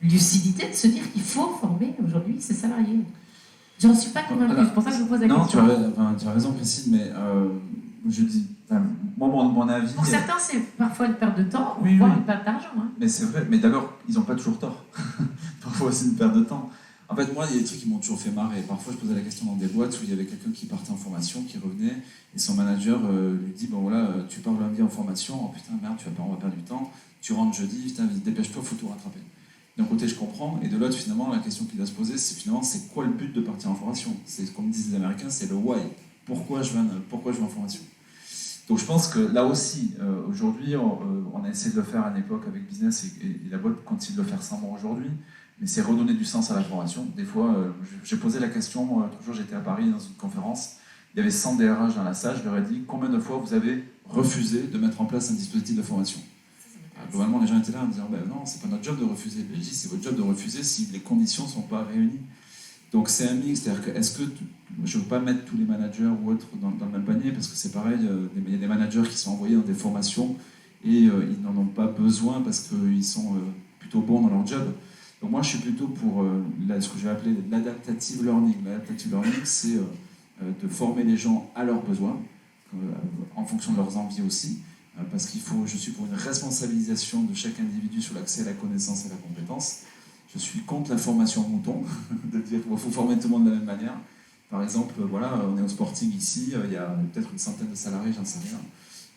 lucidité de se dire qu'il faut former aujourd'hui ses salariés? J'en suis pas convaincue, c'est pour ça que je vous pose la question. Non, tu as raison, Christine, mais je dis, moi, mon avis... Pour certains, c'est parfois une perte de temps, oui, voire une perte d'argent. Hein. Mais c'est vrai, mais d'abord, ils n'ont pas toujours tort. Parfois aussi une perte de temps. En fait, moi, il y a des trucs qui m'ont toujours fait marrer. Parfois, je posais la question dans des boîtes où il y avait quelqu'un qui partait en formation, qui revenait, et son manager lui dit, bon voilà, tu pars lundi en formation, oh putain, merde, on va perdre du temps, tu rentres jeudi, putain, dépêche-toi, faut tout rattraper. D'un côté, je comprends, et de l'autre, finalement, la question qu'il doit se poser, c'est finalement, c'est quoi le but de partir en formation? C'est, comme disent les Américains, c'est le why. Pourquoi je vais en formation? Donc je pense que là aussi, aujourd'hui, on a essayé de le faire à une époque avec Business, et la boîte continue de le faire sans moi aujourd'hui, mais c'est redonner du sens à la formation. Des fois, j'ai posé la question, l'autre jour j'étais à Paris dans une conférence, il y avait 100 DRH dans la salle, je leur ai dit, combien de fois vous avez refusé de mettre en place un dispositif de formation? Globalement, les gens étaient là en disant, ben non, c'est pas notre job de refuser. Je dis, c'est votre job de refuser si les conditions ne sont pas réunies. Donc c'est un mix, c'est-à-dire que je ne veux pas mettre tous les managers ou autres dans le même panier, parce que c'est pareil, il y a des managers qui sont envoyés dans des formations et ils n'en ont pas besoin parce qu'ils sont plutôt bons dans leur job. Donc moi je suis plutôt pour ce que je vais appeler l'adaptative learning. L'adaptative learning, c'est de former les gens à leurs besoins, en fonction de leurs envies aussi, parce je suis pour une responsabilisation de chaque individu sur l'accès à la connaissance et à la compétence. Je suis contre la formation mouton, de dire qu'il faut former tout le monde de la même manière. Par exemple, voilà, on est au Sporting ici, il y a peut-être une centaine de salariés, j'en sais rien.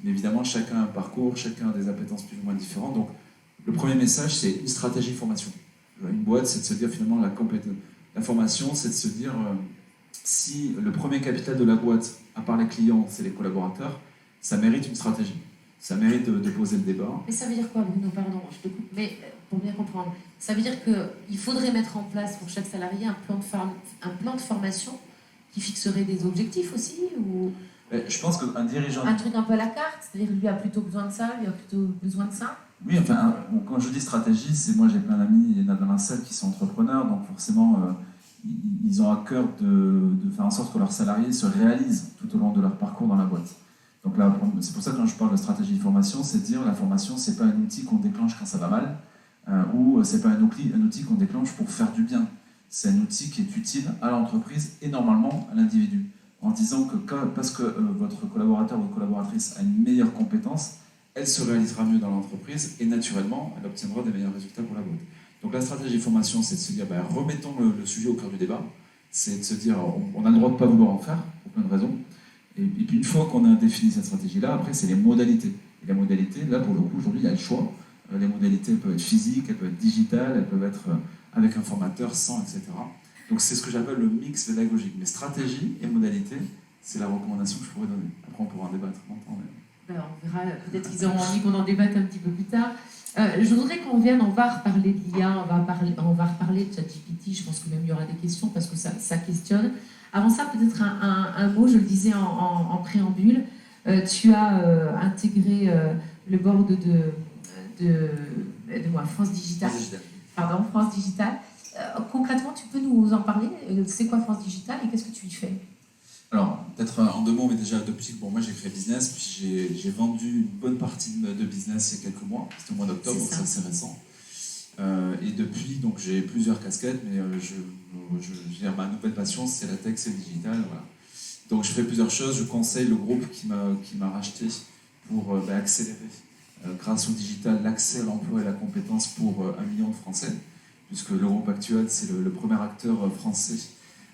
Mais évidemment, chacun a un parcours, chacun a des appétences plus ou moins différentes. Donc, le premier message, c'est une stratégie formation. Une boîte, c'est de se dire finalement, la formation, c'est de se dire si le premier capital de la boîte, à part les clients, c'est les collaborateurs, ça mérite une stratégie. Ça mérite de poser le débat. Mais ça veut dire quoi, Bruno? Pardon, je te coupe. Mais pour bien comprendre, ça veut dire qu'il faudrait mettre en place pour chaque salarié un plan de formation qui fixerait des objectifs aussi ou... Je pense qu'un dirigeant... Un truc un peu à la carte, c'est-à-dire lui a plutôt besoin de ça, lui a plutôt besoin de ça. Oui, enfin, quand je dis stratégie, c'est moi j'ai plein d'amis, il y en a dans la salle qui sont entrepreneurs, donc forcément, ils ont à cœur de faire en sorte que leurs salariés se réalisent tout au long de leur parcours dans la boîte. Donc là, c'est pour ça que quand je parle de stratégie de formation, c'est de dire la formation, c'est pas un outil qu'on déclenche quand ça va mal, ou c'est pas un outil qu'on déclenche pour faire du bien. C'est un outil qui est utile à l'entreprise et normalement à l'individu. En disant que parce que votre collaborateur ou votre collaboratrice a une meilleure compétence, elle se réalisera mieux dans l'entreprise et naturellement, elle obtiendra des meilleurs résultats pour la boîte. Donc la stratégie de formation, c'est de se dire, remettons le sujet au cœur du débat. C'est de se dire, on a le droit de ne pas vouloir en faire, pour plein de raisons. Et puis une fois qu'on a défini cette stratégie-là, après c'est les modalités. Et les modalités, là pour le coup, aujourd'hui, il y a le choix. Les modalités peuvent être physiques, elles peuvent être digitales, elles peuvent être avec un formateur, sans, etc. Donc c'est ce que j'appelle le mix pédagogique. Mais stratégie et modalité, c'est la recommandation que je pourrais donner. Après on pourra en débattre longtemps. Mais... on verra, peut-être qu'ils auront envie qu'on en débatte un petit peu plus tard. Je voudrais qu'on vienne, on va reparler de l'IA, on va reparler de ChatGPT, je pense que même il y aura des questions parce que ça questionne. Avant ça, peut-être un mot, je le disais en préambule, tu as intégré le board de France Digital. Pardon, France Digital. Concrètement, tu peux nous en parler? C'est quoi France Digital et qu'est-ce que tu y fais? Alors, peut-être en 2 mots, mais déjà depuis que moi j'ai créé Business, puis j'ai vendu une bonne partie de Business il y a quelques mois, c'était au mois d'octobre, donc c'est assez récent. Et depuis, donc j'ai plusieurs casquettes, mais ma nouvelle passion, c'est la tech, c'est le digital. Voilà. Donc je fais plusieurs choses. Je conseille le groupe qui m'a racheté pour accélérer, grâce au digital, l'accès à l'emploi et à la compétence pour 1 million de Français, puisque le groupe actuel, c'est le premier acteur français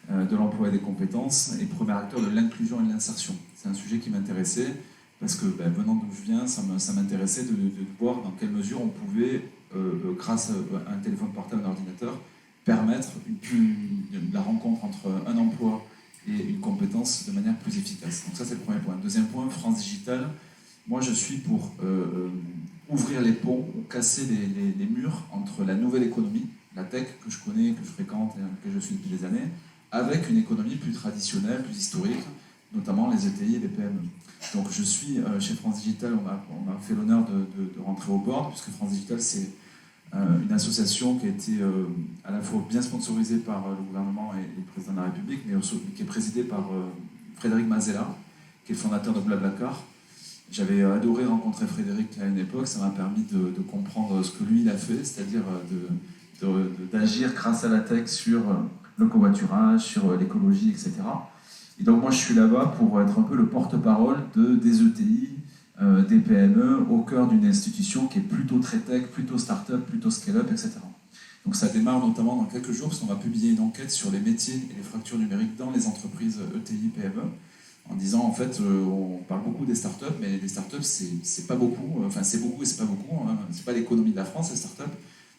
de l'emploi et des compétences et premier acteur de l'inclusion et de l'insertion. C'est un sujet qui m'intéressait parce que, venant d'où je viens, ça m'intéressait de voir dans quelle mesure on pouvait, grâce à un téléphone portable, un ordinateur, permettre la rencontre entre un emploi et une compétence de manière plus efficace. Donc ça, c'est le premier point. Deuxième point, France Digital. Moi, je suis pour ouvrir les ponts, ou casser les murs entre la nouvelle économie, la tech que je connais, que je fréquente et que je suis depuis des années, avec une économie plus traditionnelle, plus historique, notamment les ETI et les PME. Donc je suis chez France Digital, on m'a fait l'honneur de rentrer au board, puisque France Digital, c'est une association qui a été à la fois bien sponsorisée par le gouvernement et le président de la République, mais aussi qui est présidée par Frédéric Mazella, qui est le fondateur de Blablacar. J'avais adoré rencontrer Frédéric à une époque, ça m'a permis de comprendre ce que lui il a fait, c'est-à-dire d'agir grâce à la tech sur le covoiturage, sur l'écologie, etc. Et donc moi je suis là-bas pour être un peu le porte-parole des ETI, des PME, au cœur d'une institution qui est plutôt très tech, plutôt start-up, plutôt scale-up, etc. Donc ça démarre notamment dans quelques jours, parce qu'on va publier une enquête sur les métiers et les fractures numériques dans les entreprises ETI, PME, en disant en fait, on parle beaucoup des startups, mais les startups c'est pas beaucoup, enfin c'est beaucoup et c'est pas beaucoup, hein. C'est pas l'économie de la France, les startups.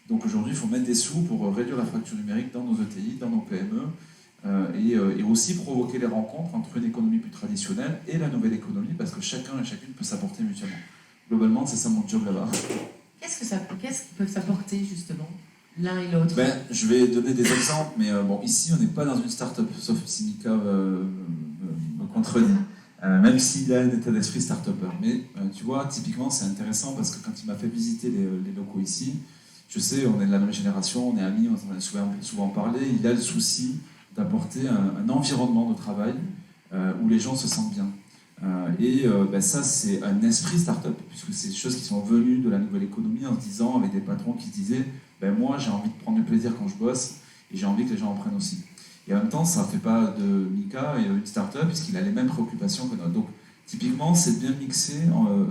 Donc aujourd'hui, il faut mettre des sous pour réduire la fracture numérique dans nos ETI, dans nos PME, et aussi provoquer les rencontres entre une économie plus traditionnelle et la nouvelle économie, parce que chacun et chacune peut s'apporter mutuellement. Globalement, c'est ça mon job là-bas. Qu'est-ce qu'ils peuvent s'apporter justement, l'un et l'autre? Je vais donner des exemples, mais ici, on n'est pas dans une start-up, sauf si Mika me contredit. Même s'il a un état d'esprit start-upper. Mais tu vois, typiquement, c'est intéressant parce que quand il m'a fait visiter les locaux ici, je sais, on est de la même génération, on est amis, on en a souvent parlé, il a le souci d'apporter un environnement de travail où les gens se sentent bien. Ça, c'est un esprit start-up, puisque c'est des choses qui sont venues de la nouvelle économie en se disant, avec des patrons qui se disaient, moi, j'ai envie de prendre du plaisir quand je bosse et j'ai envie que les gens en prennent aussi. Et en même temps, ça ne fait pas de Mika une start-up, puisqu'il a les mêmes préoccupations que notre. Donc, typiquement, c'est bien mixé.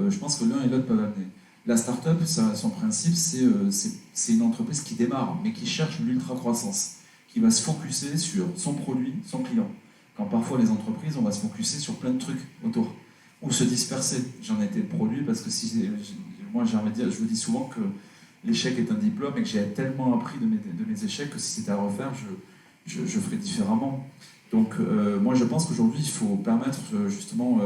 Je pense que l'un et l'autre peuvent amener. La start-up, son principe, c'est une entreprise qui démarre, mais qui cherche l'ultra-croissance, qui va se focuser sur son produit, son client. Quand parfois les entreprises, on va se focuser sur plein de trucs autour, ou se disperser. J'en ai été le produit parce que moi, j'ai envie de dire, je vous dis souvent que l'échec est un diplôme et que j'ai tellement appris de mes échecs que si c'était à refaire, je ferais différemment. Donc moi je pense qu'aujourd'hui il faut permettre justement,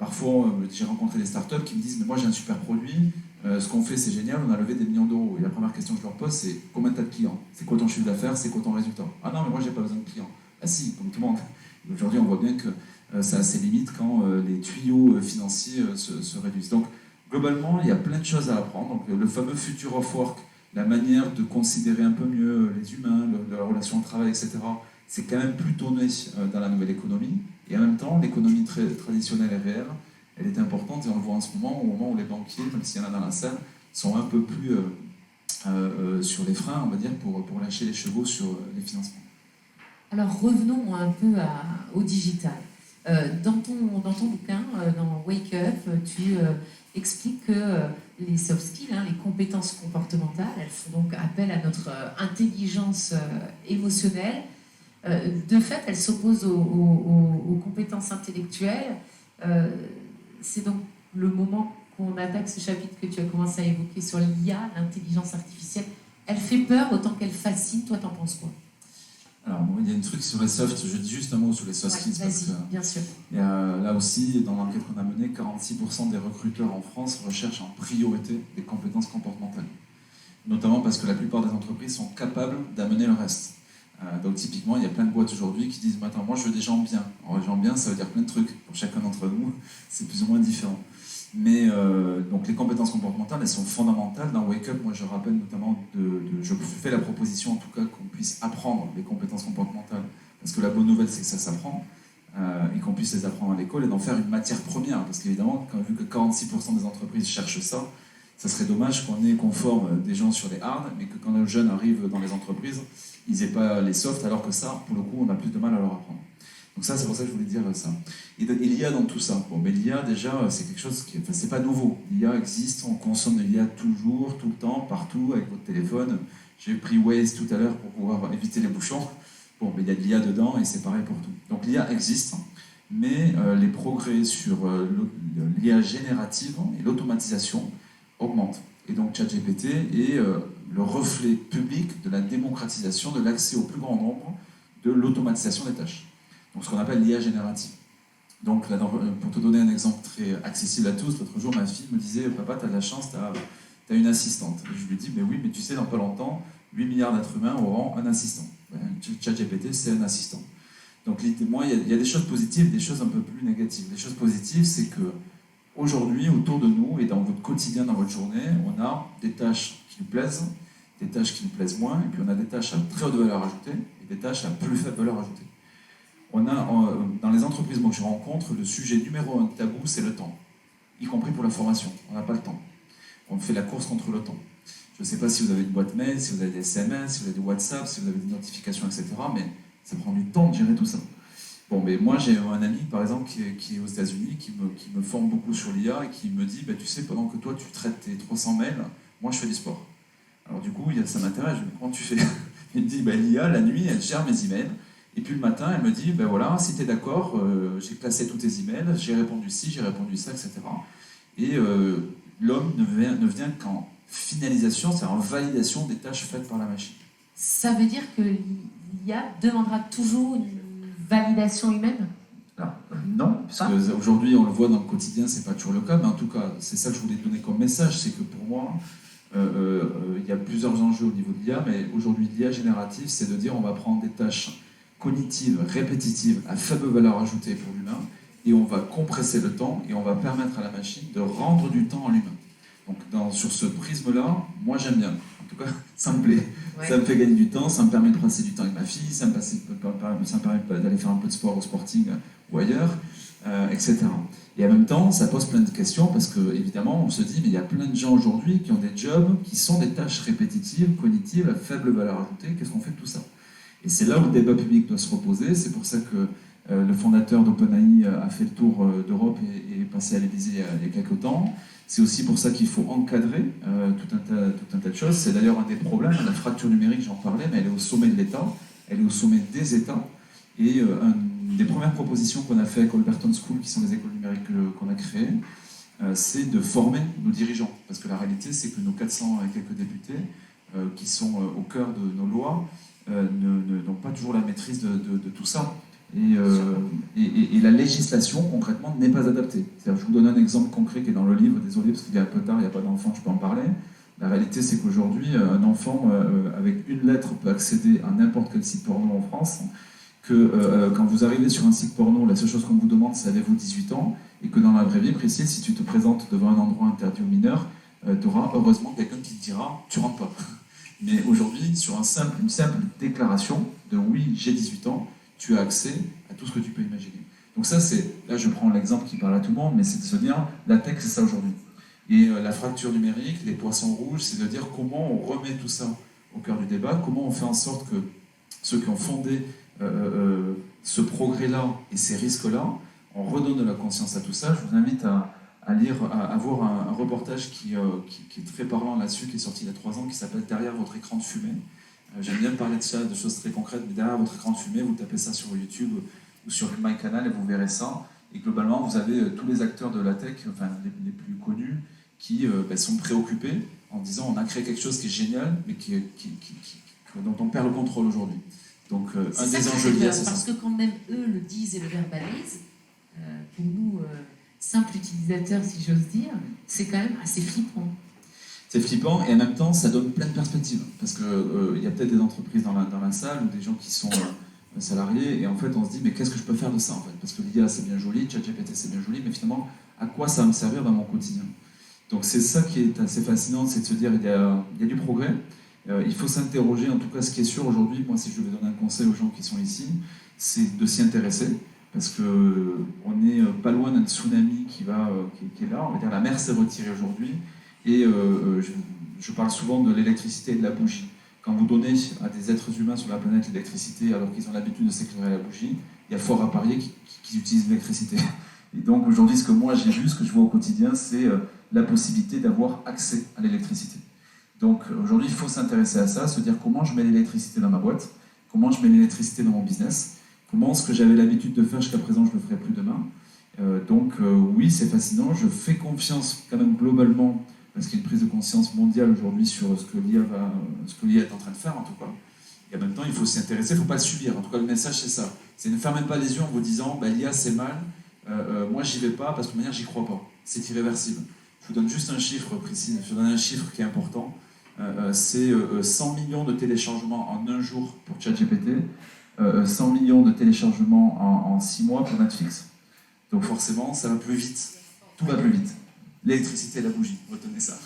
parfois j'ai rencontré des startups qui me disent mais moi j'ai un super produit, ce qu'on fait c'est génial, on a levé des millions d'euros. Et la première question que je leur pose c'est combien t'as de clients? C'est quoi ton chiffre d'affaires? C'est quoi ton résultat? Ah non mais moi j'ai pas besoin de clients. Ah si, comme tout le monde. Aujourd'hui on voit bien que ça a ses limites quand les tuyaux financiers se réduisent. Donc globalement il y a plein de choses à apprendre. Donc le fameux future of work, la manière de considérer un peu mieux les humains, leur relation au travail, etc., c'est quand même plus tourné dans la nouvelle économie. Et en même temps, l'économie traditionnelle et réelle, elle est importante, et on le voit en ce moment, au moment où les banquiers, même s'il y en a dans la salle, sont un peu plus sur les freins, on va dire, pour lâcher les chevaux sur les financements. Alors revenons un peu au digital. Dans ton bouquin, dans Wake Up, tu expliques que les soft skills, les compétences comportementales, elles font donc appel à notre intelligence émotionnelle. De fait, elles s'opposent aux compétences intellectuelles. C'est donc le moment qu'on attaque ce chapitre que tu as commencé à évoquer sur l'IA, l'intelligence artificielle. Elle fait peur autant qu'elle fascine. Toi, t'en penses quoi? Alors, il y a un truc sur les soft, je dis juste un mot sur les soft skills. Parce que, bien sûr. Là aussi, dans l'enquête qu'on a menée, 46% des recruteurs en France recherchent en priorité des compétences comportementales. Notamment parce que la plupart des entreprises sont capables d'amener le reste. Donc typiquement, il y a plein de boîtes aujourd'hui qui disent attends, moi je veux des gens bien. Alors les gens bien, ça veut dire plein de trucs. Pour chacun d'entre nous, c'est plus ou moins différent. Mais donc les compétences comportementales, elles sont fondamentales. Dans Wake Up, moi je rappelle notamment, je fais la proposition en tout cas qu'on puisse apprendre les compétences comportementales. Parce que la bonne nouvelle, c'est que ça s'apprend. Et qu'on puisse les apprendre à l'école et d'en faire une matière première. Parce qu'évidemment, vu que 46% des entreprises cherchent ça, ça serait dommage qu'on forme des gens sur les hard, mais que quand les jeunes arrivent dans les entreprises, ils n'aient pas les soft, alors que ça, pour le coup, on a plus de mal à leur apprendre. Donc ça, c'est pour ça que je voulais dire ça. Et l'IA dans tout ça. Bon, mais l'IA, déjà, c'est quelque chose qui... Enfin, c'est pas nouveau. L'IA existe, on consomme de l'IA toujours, tout le temps, partout, avec votre téléphone. J'ai pris Waze tout à l'heure pour pouvoir éviter les bouchons. Bon, mais il y a de l'IA dedans et c'est pareil pour tout. Donc l'IA existe, mais les progrès sur l'IA générative et l'automatisation augmentent. Et donc ChatGPT est le reflet public de la démocratisation de l'accès au plus grand nombre de l'automatisation des tâches. Donc ce qu'on appelle l'IA générative. Donc là, pour te donner un exemple très accessible à tous, l'autre jour ma fille me disait « Papa, tu as de la chance, tu as une assistante ». Je lui dis « Mais oui, mais tu sais, dans pas longtemps, 8 milliards d'êtres humains auront un assistant. ChatGPT, c'est un assistant. » Donc moi, il y a des choses positives et des choses un peu plus négatives. Les choses positives, c'est que aujourd'hui, autour de nous et dans votre quotidien, dans votre journée, on a des tâches qui nous plaisent, des tâches qui nous plaisent moins, et puis on a des tâches à très haute valeur ajoutée et des tâches à plus faible valeur ajoutée. On a, dans les entreprises que je rencontre, le sujet numéro 1 tabou, c'est le temps, y compris pour la formation. On n'a pas le temps. On fait la course contre le temps. Je ne sais pas si vous avez une boîte mail, si vous avez des SMS, si vous avez du WhatsApp, si vous avez des notifications, etc. Mais ça prend du temps de gérer tout ça. Bon, mais moi, j'ai un ami, par exemple, qui est aux États-Unis, qui me forme beaucoup sur l'IA et qui me dit, tu sais, pendant que toi, tu traites tes 300 mails, moi, je fais du sport. Alors du coup, ça m'intéresse. Je me dis, comment tu fais? Il me dit, l'IA, la nuit, elle gère mes emails. Et puis le matin, elle me dit, voilà, si tu es d'accord, j'ai classé tous tes emails, j'ai répondu ci, j'ai répondu ça, etc. Et l'homme ne vient qu'en finalisation, c'est en validation des tâches faites par la machine. Ça veut dire que l'IA demandera toujours une validation humaine? Alors, non, parce qu'aujourd'hui, on le voit dans le quotidien, c'est pas toujours le cas, mais en tout cas, c'est ça que je voulais donner comme message, c'est que pour moi, il y a plusieurs enjeux au niveau de l'IA, mais aujourd'hui, l'IA générative, c'est de dire on va prendre des tâches cognitives, répétitives, à faible valeur ajoutée pour l'humain, et on va compresser le temps, et on va permettre à la machine de rendre du temps à l'humain. Donc sur ce prisme-là, moi j'aime bien. En tout cas, ça me plaît. Ouais. Ça me fait gagner du temps, ça me permet de passer du temps avec ma fille, ça me permet d'aller faire un peu de sport au Sporting ou ailleurs, etc. Et en même temps, ça pose plein de questions, parce que évidemment, on se dit, mais il y a plein de gens aujourd'hui qui ont des jobs qui sont des tâches répétitives, cognitives, à faible valeur ajoutée. Qu'est-ce qu'on fait de tout ça? Et c'est là où le débat public doit se reposer. C'est pour ça que le fondateur d'OpenAI a fait le tour d'Europe et est passé à l'Élysée il y a quelques temps. C'est aussi pour ça qu'il faut encadrer tout un tas de choses. C'est d'ailleurs un des problèmes. La fracture numérique, j'en parlais, mais elle est au sommet de l'État, elle est au sommet des États. Et une des premières propositions qu'on a fait avec Alberton School, qui sont les écoles numériques qu'on a créées, c'est de former nos dirigeants. Parce que la réalité, c'est que nos 400 et quelques députés, qui sont au cœur de nos lois, n'ont pas toujours la maîtrise de tout ça. Et la législation, concrètement, n'est pas adaptée. Je vous donne un exemple concret qui est dans le livre, désolé, parce qu'il est un peu tard, il n'y a pas d'enfant, je peux en parler. La réalité, c'est qu'aujourd'hui, un enfant, avec une lettre, peut accéder à n'importe quel site porno en France, que quand vous arrivez sur un site porno, la seule chose qu'on vous demande, c'est avez-vous 18 ans, et que dans la vraie vie précise, si tu te présentes devant un endroit interdit aux mineurs, tu auras heureusement quelqu'un qui te dira « tu rentres pas ». Mais aujourd'hui, sur une simple déclaration de « oui, j'ai 18 ans », tu as accès à tout ce que tu peux imaginer. Donc ça, là je prends l'exemple qui parle à tout le monde, mais c'est de se dire, la tech c'est ça aujourd'hui. Et la fracture numérique, les poissons rouges, c'est de dire comment on remet tout ça au cœur du débat, comment on fait en sorte que ceux qui ont fondé ce progrès-là et ces risques-là, on redonne de la conscience à tout ça. Je vous invite à voir un reportage qui est très parlant là-dessus, qui est sorti il y a 3 ans, qui s'appelle « Derrière votre écran de fumée ». J'aime bien parler de ça, de choses très concrètes, mais derrière votre écran de fumée, vous tapez ça sur YouTube ou sur MyCanal et vous verrez ça. Et globalement, vous avez tous les acteurs de la tech, enfin les plus connus, qui sont préoccupés en disant on a créé quelque chose qui est génial, mais dont on perd le contrôle aujourd'hui. Donc un des enjeux liés, c'est ça. Parce que quand même eux le disent et le verbalisent, pour nous, simples utilisateurs, si j'ose dire, c'est quand même assez flippant. C'est flippant et en même temps ça donne plein de perspectives parce qu'il y a peut-être des entreprises dans la salle ou des gens qui sont salariés et en fait on se dit mais qu'est-ce que je peux faire de ça en fait, parce que l'IA c'est bien joli, ChatGPT c'est bien joli, mais finalement à quoi ça va me servir dans mon quotidien? Donc c'est ça qui est assez fascinant, c'est de se dire il y a du progrès, il faut s'interroger. En tout cas ce qui est sûr aujourd'hui, moi si je vais donner un conseil aux gens qui sont ici, c'est de s'y intéresser parce qu'on n'est pas loin d'un tsunami qui est là, on va dire la mer s'est retirée aujourd'hui. Et je parle souvent de l'électricité et de la bougie. Quand vous donnez à des êtres humains sur la planète l'électricité alors qu'ils ont l'habitude de s'éclairer à la bougie, il y a fort à parier qu'ils utilisent l'électricité. Et donc aujourd'hui, ce que moi j'ai vu, ce que je vois au quotidien, c'est la possibilité d'avoir accès à l'électricité. Donc aujourd'hui, il faut s'intéresser à ça, se dire comment je mets l'électricité dans ma boîte, comment je mets l'électricité dans mon business, comment ce que j'avais l'habitude de faire jusqu'à présent, je ne le ferai plus demain. Oui, c'est fascinant, je fais confiance quand même globalement, parce qu'il y a une prise de conscience mondiale aujourd'hui sur ce que l'IA est en train de faire en tout cas. Et en même temps, il faut s'y intéresser, il ne faut pas le subir. En tout cas, le message c'est ça. C'est ne fermez pas les yeux en vous disant l'IA c'est mal, moi j'y vais pas parce que de manière j'y crois pas. C'est irréversible. Je vous donne juste un chiffre précis, je vous donne un chiffre qui est important. C'est 100 millions de téléchargements en un jour pour ChatGPT, 100 millions de téléchargements en 6 mois pour Netflix. Donc forcément, ça va plus vite. Tout va plus vite. L'électricité et la bougie, retenez ça.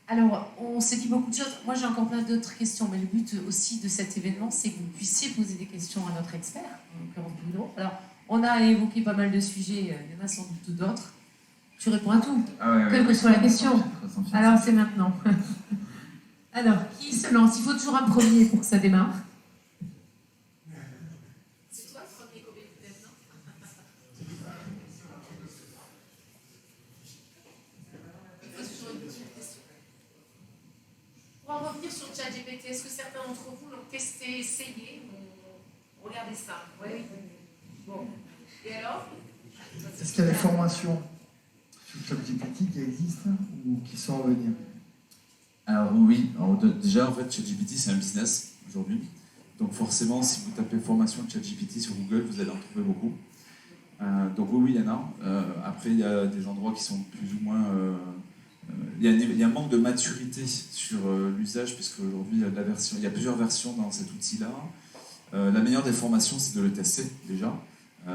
Alors, on s'est dit beaucoup de choses. Moi, j'ai encore plein d'autres questions, mais le but aussi de cet événement, c'est que vous puissiez poser des questions à notre expert, en l'occurrence Bruno. Alors, on a évoqué pas mal de sujets, il y en a sans doute d'autres. Tu réponds à tout, quelle que soit la question. Alors, c'est maintenant. Alors, qui se lance? Il faut toujours un premier pour que ça démarre. C'est toi le premier Kobe, peut-être, non? Il faut toujours une petite question. Pour en revenir sur ChatGPT, est-ce que certains d'entre vous l'ont testé, essayé ou regardez ça? Oui. Bon. Et alors? Est-ce qu'il y a des formations sur ChatGPT qui existent ou qui sont à venir? Alors oui, déjà en fait ChatGPT c'est un business aujourd'hui. Donc forcément si vous tapez formation de ChatGPT sur Google, vous allez en trouver beaucoup. Donc oui, il y en a. Après il y a des endroits qui sont plus ou moins... il y a un manque de maturité sur l'usage puisque aujourd'hui il y a plusieurs versions dans cet outil-là. La meilleure des formations c'est de le tester déjà.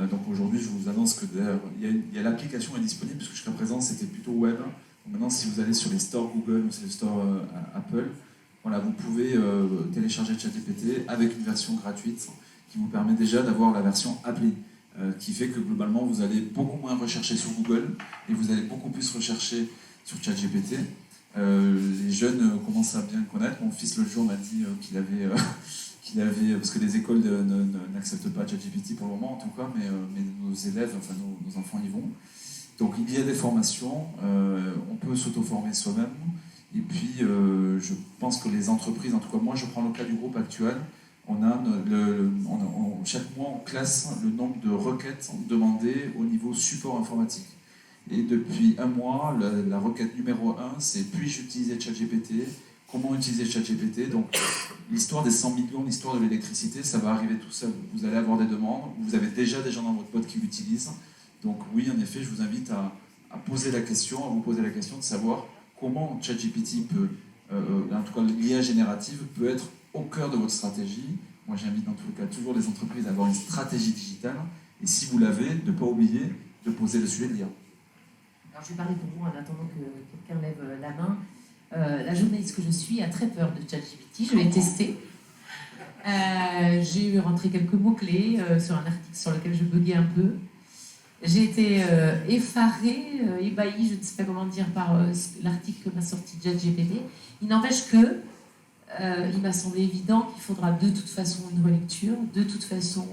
Donc aujourd'hui je vous annonce que il y a l'application est disponible puisque jusqu'à présent c'était plutôt web. Maintenant, si vous allez sur les stores Google ou sur les stores Apple, voilà, vous pouvez télécharger ChatGPT avec une version gratuite qui vous permet déjà d'avoir la version appli, qui fait que globalement, vous allez beaucoup moins rechercher sur Google et vous allez beaucoup plus rechercher sur ChatGPT. Les jeunes commencent à bien le connaître. Mon fils, l'autre jour, m'a dit qu'il avait, parce que les écoles n'acceptent pas ChatGPT pour le moment, en tout cas, mais nos élèves, enfin nos enfants y vont. Donc il y a des formations, on peut s'auto-former soi-même, et puis je pense que les entreprises, en tout cas moi je prends le cas du groupe actuel, chaque mois on classe le nombre de requêtes demandées au niveau support informatique. Et depuis un mois, la requête numéro 1 c'est puis-je utiliser ChatGPT, comment utiliser ChatGPT, donc l'histoire des 100 millions, l'histoire de l'électricité, ça va arriver tout seul. Vous allez avoir des demandes, vous avez déjà des gens dans votre boîte qui l'utilisent. Donc oui, en effet, je vous invite à poser la question, à vous poser la question de savoir comment ChatGPT peut, en tout cas l'IA générative, peut être au cœur de votre stratégie. Moi, j'invite dans tous les cas toujours les entreprises à avoir une stratégie digitale. Et si vous l'avez, de ne pas oublier de poser le sujet de l'IA. Alors, je vais parler pour moi en attendant que quelqu'un lève la main. La journaliste que je suis a très peur de ChatGPT. Je l'ai testé. J'ai rentré quelques mots-clés sur un article sur lequel je buguais un peu. J'ai été effarée, ébahie, je ne sais pas comment dire, par l'article que m'a sorti ChatGPT. Il n'empêche que il m'a semblé évident qu'il faudra de toute façon une relecture, de toute façon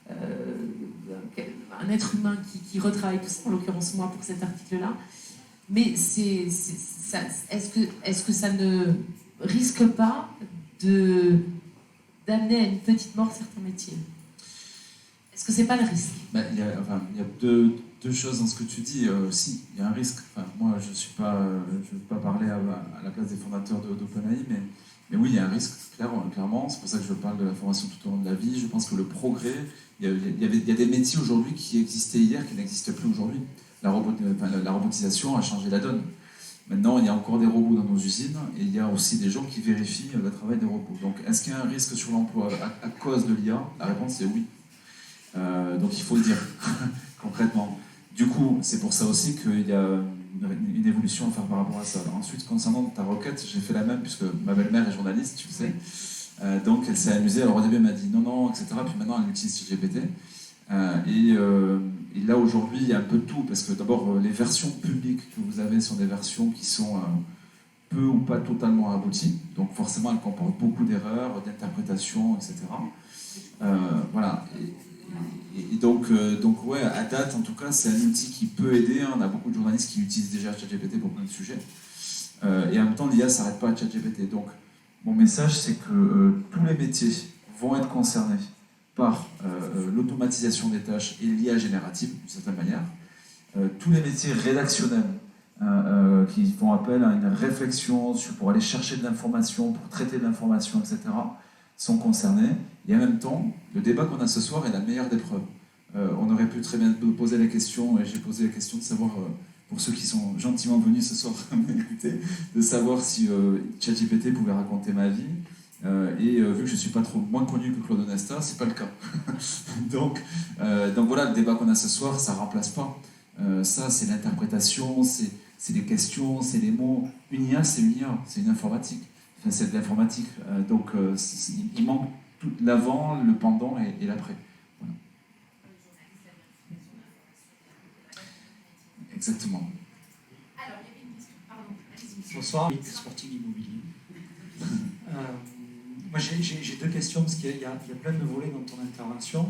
un être humain qui retravaille tout ça, en l'occurrence moi pour cet article-là. Mais est-ce que ça ne risque pas d'amener à une petite mort certains métiers? Est-ce que c'est pas le risque? Il y a deux choses dans ce que tu dis. Si, il y a un risque. Enfin, moi, je ne veux pas parler à la place des fondateurs d'OpenAI, mais oui, il y a un risque, clairement. C'est pour ça que je parle de la formation tout au long de la vie. Je pense que le progrès, il y a des métiers aujourd'hui qui existaient hier, qui n'existent plus aujourd'hui. La robotisation a changé la donne. Maintenant, il y a encore des robots dans nos usines et il y a aussi des gens qui vérifient le travail des robots. Donc, est-ce qu'il y a un risque sur l'emploi à cause de l'IA? La réponse est oui. Donc il faut le dire concrètement. Du coup, c'est pour ça aussi qu'il y a une évolution à faire par rapport à ça. Ensuite, concernant ta requête, j'ai fait la même puisque ma belle-mère est journaliste, tu le sais. Donc elle s'est amusée. Alors au début, elle m'a dit non, etc. Puis maintenant, elle utilise ChatGPT. Et là, aujourd'hui, il y a un peu de tout, parce que d'abord, les versions publiques que vous avez sont des versions qui sont peu ou pas totalement abouties, donc forcément, elles comportent beaucoup d'erreurs, d'interprétations, etc. Voilà. Et donc, ouais, à date, en tout cas, c'est un outil qui peut aider. On a beaucoup de journalistes qui utilisent déjà ChatGPT pour plein de sujets. Et en même temps, l'IA ne s'arrête pas à ChatGPT. Donc, mon message, c'est que tous les métiers vont être concernés par l'automatisation des tâches et l'IA générative, d'une certaine manière. Tous les métiers rédactionnels qui font appel à une réflexion pour aller chercher de l'information, pour traiter de l'information, etc., sont concernés. Et en même temps, le débat qu'on a ce soir est la meilleure des preuves. On aurait pu très bien poser la question, et j'ai posé la question de savoir, pour ceux qui sont gentiment venus ce soir m'écouter, de savoir si ChatGPT pouvait raconter ma vie. Et vu que je ne suis pas trop moins connu que Claude Onesta, c'est pas le cas. donc voilà, le débat qu'on a ce soir, ça remplace pas. Ça, c'est l'interprétation, c'est les questions, c'est les mots. Une IA, c'est une IA, c'est une informatique. Enfin, c'est de l'informatique. Donc il manque tout l'avant, le pendant et l'après. Voilà. Exactement. Alors, il y avait une question. Pardon, allez-y. Bonsoir, Sporting Immobilier. Moi, j'ai deux questions parce qu'il y a plein de volets dans ton intervention.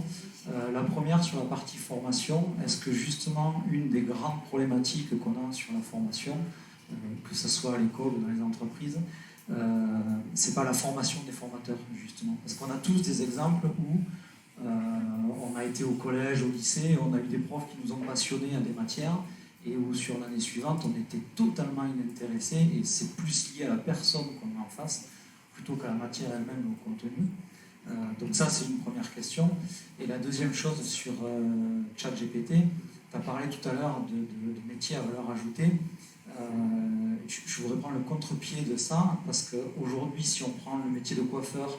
La première, sur la partie formation, est-ce que justement, une des grandes problématiques qu'on a sur la formation, que ce soit à l'école ou dans les entreprises, c'est pas la formation des formateurs, justement. Parce qu'on a tous des exemples où on a été au collège, au lycée, on a eu des profs qui nous ont passionnés à des matières, et où sur l'année suivante, on était totalement inintéressé, et c'est plus lié à la personne qu'on a en face, plutôt qu'à la matière elle-même ou au contenu. Donc ça, c'est une première question. Et la deuxième chose sur ChatGPT, tu as parlé tout à l'heure de métiers à valeur ajoutée. Je voudrais prendre le contre-pied de ça, parce qu'aujourd'hui, si on prend le métier de coiffeur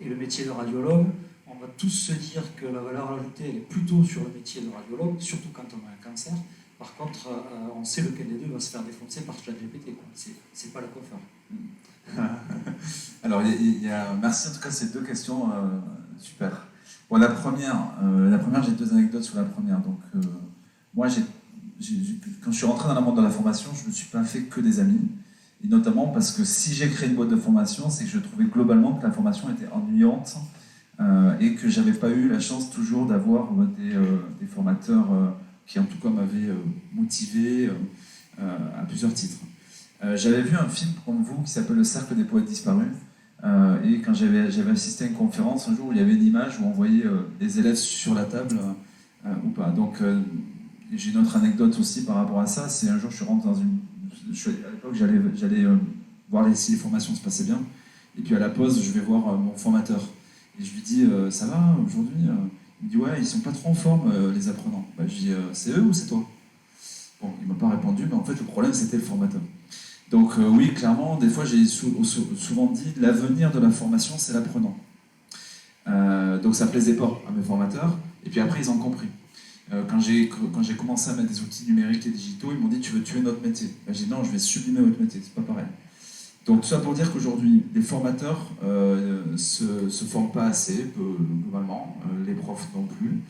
et le métier de radiologue, on va tous se dire que la valeur ajoutée elle est plutôt sur le métier de radiologue, surtout quand on a un cancer. Par contre, on sait lequel des deux va se faire défoncer par ChatGPT. C'est pas le coiffeur. Alors, merci en tout cas ces deux questions, super. Bon, la première j'ai deux anecdotes sur la première. Donc, moi, quand je suis rentré dans le monde de la formation, je ne me suis pas fait que des amis. Et notamment parce que si j'ai créé une boîte de formation, c'est que je trouvais globalement que la formation était ennuyante et que j'avais pas eu la chance toujours d'avoir des formateurs qui en tout cas m'avaient motivé à plusieurs titres. J'avais vu un film comme vous qui s'appelle Le Cercle des Poètes Disparus, et quand j'avais assisté à une conférence un jour où il y avait une image où on voyait des élèves sur la table ou pas. Donc j'ai une autre anecdote aussi par rapport à ça, c'est un jour je suis rentré dans à l'époque j'allais voir si les formations se passaient bien, et puis à la pause je vais voir mon formateur et je lui dis ça va aujourd'hui? Il me dit ouais, ils sont pas trop en forme les apprenants. Je dis c'est eux ou c'est toi? Bon, il m'a pas répondu, mais en fait le problème c'était le formateur. Donc oui, clairement, des fois j'ai souvent dit l'avenir de la formation c'est l'apprenant. Donc ça plaisait pas à mes formateurs, et puis après ils ont compris. Quand j'ai commencé à mettre des outils numériques et digitaux, ils m'ont dit tu veux tuer notre métier. J'ai dit non, je vais sublimer votre métier, c'est pas pareil. Donc tout ça pour dire qu'aujourd'hui, les formateurs se forment pas assez, globalement, les profs non plus,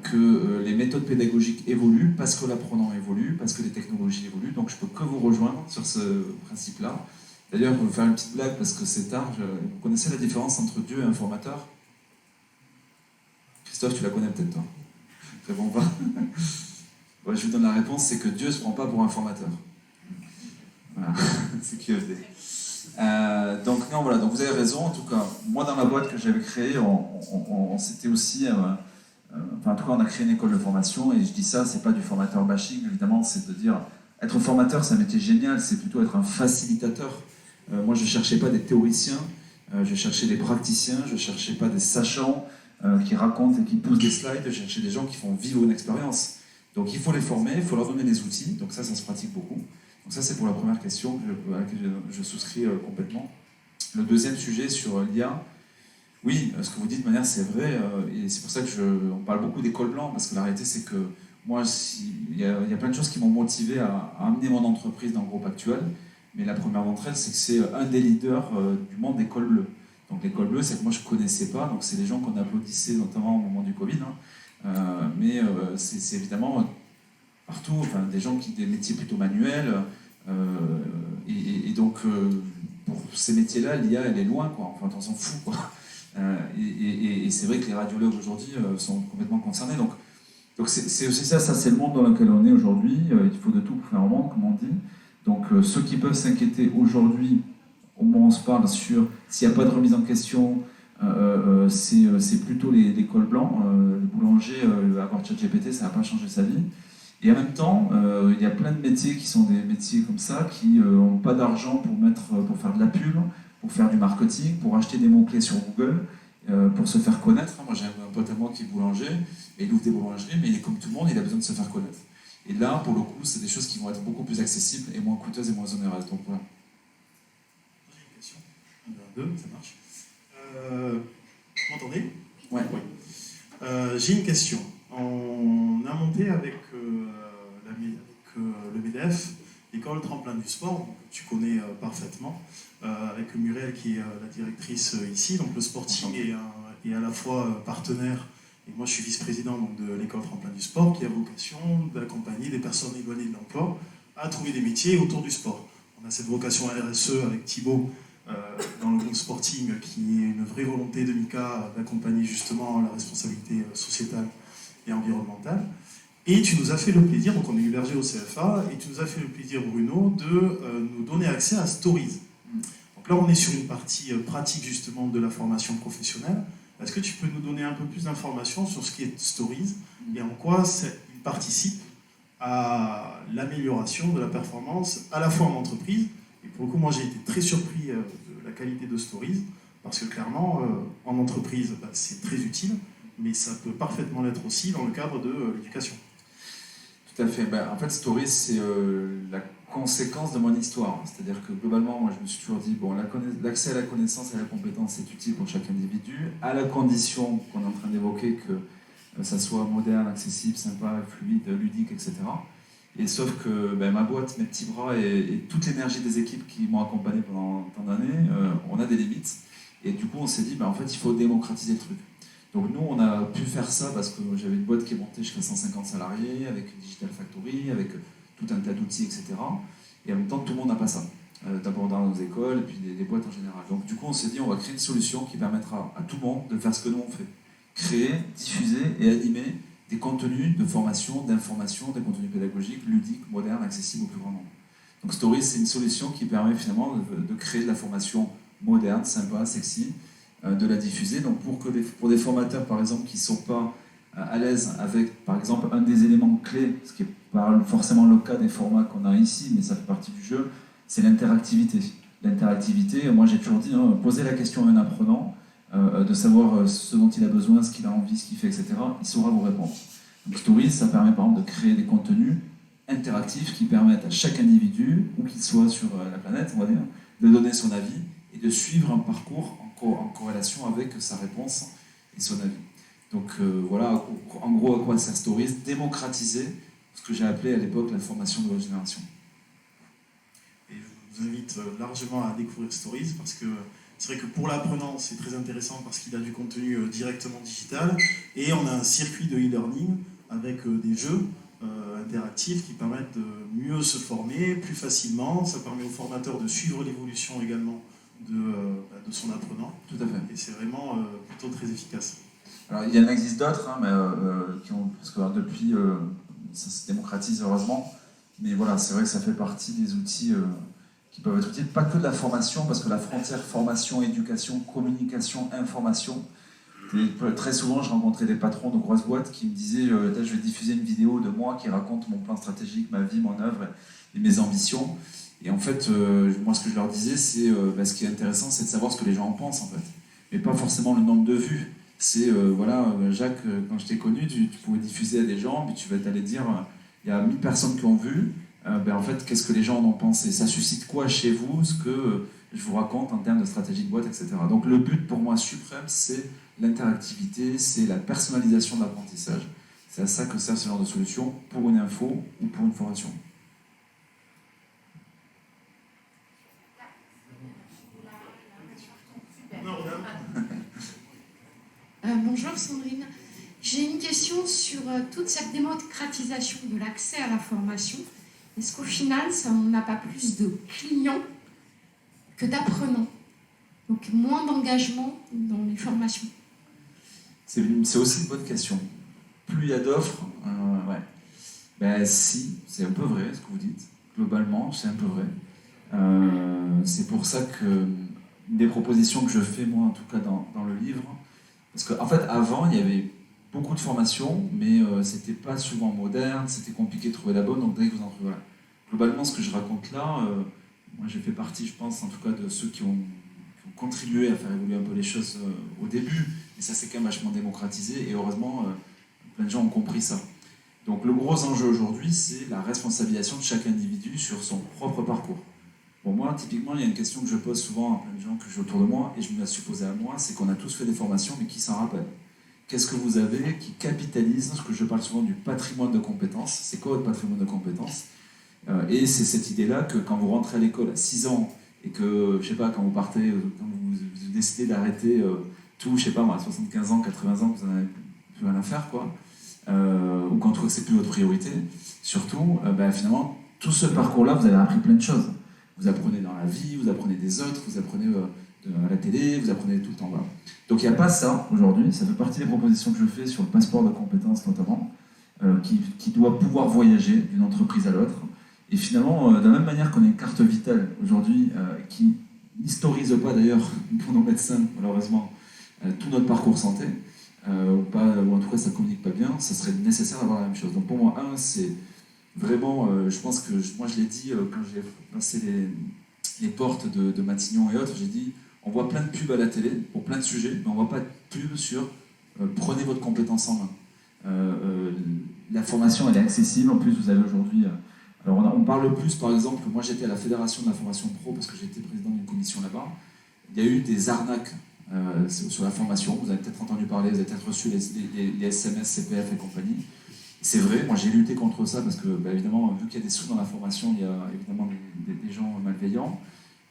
que les méthodes pédagogiques évoluent parce que l'apprenant évolue, parce que les technologies évoluent, donc je peux que vous rejoindre sur ce principe-là. D'ailleurs, pour vous faire une petite blague, parce que c'est tard, vous connaissez la différence entre Dieu et un formateur? Christophe, tu la connais peut-être toi? Très bon, va. Ouais, je vous donne la réponse, c'est que Dieu ne se prend pas pour un formateur. Voilà, c'est QFD. Donc non, voilà, donc vous avez raison. En tout cas, moi dans la boîte que j'avais créée, on s'était aussi, enfin en tout cas, on a créé une école de formation. Et je dis ça, c'est pas du formateur bashing, évidemment, c'est de dire être formateur, c'est un métier génial. C'est plutôt être un facilitateur. Moi, je cherchais pas des théoriciens, je cherchais des praticiens, je cherchais pas des sachants qui racontent et qui poussent des slides. Je cherchais des gens qui font vivre une expérience. Donc il faut les former, il faut leur donner des outils. Donc ça se pratique beaucoup. Donc ça, c'est pour la première question à laquelle je souscris complètement. Le deuxième sujet sur l'IA, oui, ce que vous dites de manière, c'est vrai, et c'est pour ça on parle beaucoup des cols blancs, parce que la réalité, c'est que moi, il y a plein de choses qui m'ont motivé à amener mon entreprise dans le groupe actuel, mais la première d'entre elles, c'est que c'est un des leaders du monde des cols bleus. Donc les cols bleus, c'est que moi, je ne connaissais pas, donc c'est les gens qu'on applaudissait, notamment au moment du Covid, Mais c'est évidemment partout, enfin, des métiers plutôt manuels. Et donc, pour ces métiers-là, l'IA, elle est loin, quoi. Enfin, on s'en fout, quoi. Et c'est vrai que les radiologues aujourd'hui sont complètement concernés. Donc c'est aussi ça c'est le monde dans lequel on est aujourd'hui. Il faut de tout pour faire un monde, comme on dit. Donc ceux qui peuvent s'inquiéter aujourd'hui, au moment où on se parle, sur s'il n'y a pas de remise en question, c'est plutôt les cols blancs. Le boulanger, avoir ChatGPT, ça n'a pas changé sa vie. Et en même temps, il y a plein de métiers qui sont des métiers comme ça, qui n'ont pas d'argent pour faire de la pub, pour faire du marketing, pour acheter des mots-clés sur Google, pour se faire connaître. Moi, j'ai un pote à moi qui est boulanger, et il ouvre des boulangeries, mais comme tout le monde, il a besoin de se faire connaître. Et là, pour le coup, c'est des choses qui vont être beaucoup plus accessibles et moins coûteuses et moins onéreuses. Donc voilà. J'ai une question. 1, 2, ça marche. Vous m'entendez? Ouais. Oui. J'ai une question. On a monté avec le MEDEF l'école tremplin du sport, que tu connais parfaitement, avec Muriel qui est la directrice ici. Donc le Sporting est à la fois partenaire, et moi je suis vice-président donc, de l'école tremplin du sport, qui a vocation d'accompagner des personnes éloignées de l'emploi à trouver des métiers autour du sport. On a cette vocation à RSE avec Thibaut dans le groupe Sporting, qui est une vraie volonté de Mika d'accompagner justement la responsabilité sociétale et environnementale. Et tu nous as fait le plaisir, donc on est hébergé au CFA, et tu nous as fait le plaisir, Bruno, de nous donner accès à Stories. Donc là, on est sur une partie pratique justement de la formation professionnelle. Est-ce que tu peux nous donner un peu plus d'informations sur ce qui est Stories et en quoi il participe à l'amélioration de la performance à la fois en entreprise, et pour le coup, moi j'ai été très surpris de la qualité de Stories, parce que clairement, en entreprise, c'est très utile, mais ça peut parfaitement l'être aussi dans le cadre de l'éducation. Tout à fait. En fait, Stories, c'est la conséquence de mon histoire. C'est-à-dire que globalement, moi, je me suis toujours dit, bon, l'accès à la connaissance et à la compétence est utile pour chaque individu, à la condition qu'on est en train d'évoquer que ça soit moderne, accessible, sympa, fluide, ludique, etc. Et sauf que ma boîte, mes petits bras et toute l'énergie des équipes qui m'ont accompagné pendant tant d'années, on a des limites. Et du coup, on s'est dit, en fait, il faut démocratiser le truc. Donc nous, on a pu faire ça parce que j'avais une boîte qui est montée jusqu'à 150 salariés, avec une Digital Factory, avec tout un tas d'outils, etc. Et en même temps, tout le monde n'a pas ça. D'abord dans nos écoles et puis des boîtes en général. Donc du coup, on s'est dit, on va créer une solution qui permettra à tout le monde de faire ce que nous on fait. Créer, diffuser et animer des contenus de formation, d'information, des contenus pédagogiques, ludiques, modernes, accessibles au plus grand nombre. Donc Stories, c'est une solution qui permet finalement de créer de la formation moderne, sympa, sexy, de la diffuser. Donc pour des formateurs, par exemple, qui ne sont pas à l'aise avec, par exemple, un des éléments clés, ce qui n'est pas forcément le cas des formats qu'on a ici, mais ça fait partie du jeu, c'est l'interactivité. L'interactivité, moi j'ai toujours dit, poser la question à un apprenant, de savoir ce dont il a besoin, ce qu'il a envie, ce qu'il fait, etc., il saura vous répondre. Donc Stories, ça permet par exemple de créer des contenus interactifs qui permettent à chaque individu, où qu'il soit sur la planète, on va dire, de donner son avis et de suivre un parcours en corrélation avec sa réponse et son avis. Donc voilà, en gros, à quoi sert Stories? Démocratiser ce que j'ai appelé à l'époque la formation de nouvelle génération. Et je vous invite largement à découvrir Stories, parce que c'est vrai que pour l'apprenant, c'est très intéressant parce qu'il a du contenu directement digital, et on a un circuit de e-learning avec des jeux interactifs qui permettent de mieux se former plus facilement. Ça permet au formateur de suivre l'évolution également de son apprenant. Tout à fait. Et c'est vraiment plutôt très efficace. Alors, il y en existe d'autres, parce que depuis, ça se démocratise heureusement. Mais voilà, c'est vrai que ça fait partie des outils qui peuvent être utiles. Pas que de la formation, parce que la frontière formation, éducation, communication, information. Très souvent, je rencontrais des patrons de grosses boîtes qui me disaient je vais diffuser une vidéo de moi qui raconte mon plan stratégique, ma vie, mon œuvre et mes ambitions. Et en fait, moi, ce que je leur disais, c'est ce qui est intéressant, c'est de savoir ce que les gens en pensent, en fait. Mais pas forcément le nombre de vues. C'est, Jacques, quand je t'ai connu, tu pouvais diffuser à des gens, puis tu vas t'aller dire, il y a 1000 personnes qui ont vu, en fait, qu'est-ce que les gens en ont pensé? Ça suscite quoi chez vous, ce que je vous raconte en termes de stratégie de boîte, etc. Donc le but, pour moi, suprême, c'est l'interactivité, c'est la personnalisation de l'apprentissage. C'est à ça que sert ce genre de solution, pour une info ou pour une formation. Bonjour Sandrine, J'ai une question sur toute cette démocratisation de l'accès à la formation. Est-ce qu'au final, on n'a pas plus de clients que d'apprenants? Donc moins d'engagement dans les formations. C'est aussi une bonne question. Plus il y a d'offres, ouais. Ben si, c'est un peu vrai ce que vous dites. Globalement, c'est un peu vrai. C'est pour ça que une des propositions que je fais, moi, en tout cas dans le livre, parce qu'en fait, avant, il y avait beaucoup de formations, mais c'était pas souvent moderne, c'était compliqué de trouver la bonne, donc dès que vous en trouvez, voilà. Globalement, ce que je raconte là, moi j'ai fait partie, je pense, en tout cas, de ceux qui ont contribué à faire évoluer un peu les choses au début, et ça s'est quand même vachement démocratisé, et heureusement, plein de gens ont compris ça. Donc le gros enjeu aujourd'hui, c'est la responsabilisation de chaque individu sur son propre parcours. Pour moi, typiquement, il y a une question que je pose souvent à plein de gens que j'ai autour de moi, et je me la suis posée à moi, c'est qu'on a tous fait des formations, mais qui s'en rappellent? Qu'est-ce que vous avez qui capitalise, ce que je parle souvent du patrimoine de compétences? C'est quoi votre patrimoine de compétences? Et c'est cette idée-là que quand vous rentrez à l'école à 6 ans, et que, je sais pas, quand vous partez, quand vous décidez d'arrêter tout, je sais pas moi, à 75 ans, 80 ans, vous n'en avez plus rien à faire, quoi, ou quand vous trouvez que c'est plus votre priorité, surtout, finalement, tout ce parcours-là, vous avez appris plein de choses. Vous apprenez dans la vie, vous apprenez des autres, vous apprenez à la télé, vous apprenez tout le temps. Voilà. Donc il n'y a pas ça aujourd'hui, ça fait partie des propositions que je fais sur le passeport de compétences notamment, qui doit pouvoir voyager d'une entreprise à l'autre. Et finalement, de la même manière qu'on a une carte vitale aujourd'hui qui n'historise pas d'ailleurs pour nos médecins, malheureusement, tout notre parcours santé, ou en tout cas ça ne communique pas bien, ça serait nécessaire d'avoir la même chose. Donc pour moi, c'est vraiment, je pense que, moi je l'ai dit quand j'ai passé les portes de Matignon et autres, j'ai dit, on voit plein de pubs à la télé pour plein de sujets, mais on ne voit pas de pubs sur prenez votre compétence en main. La formation, elle est accessible, en plus vous avez aujourd'hui... alors on parle plus, par exemple, moi j'étais à la Fédération de la formation pro parce que j'étais président d'une commission là-bas, il y a eu des arnaques sur la formation, vous avez peut-être entendu parler, vous avez peut-être reçu les SMS, CPF et compagnie. C'est vrai, moi j'ai lutté contre ça parce que, évidemment, vu qu'il y a des sous dans la formation, il y a évidemment des gens malveillants,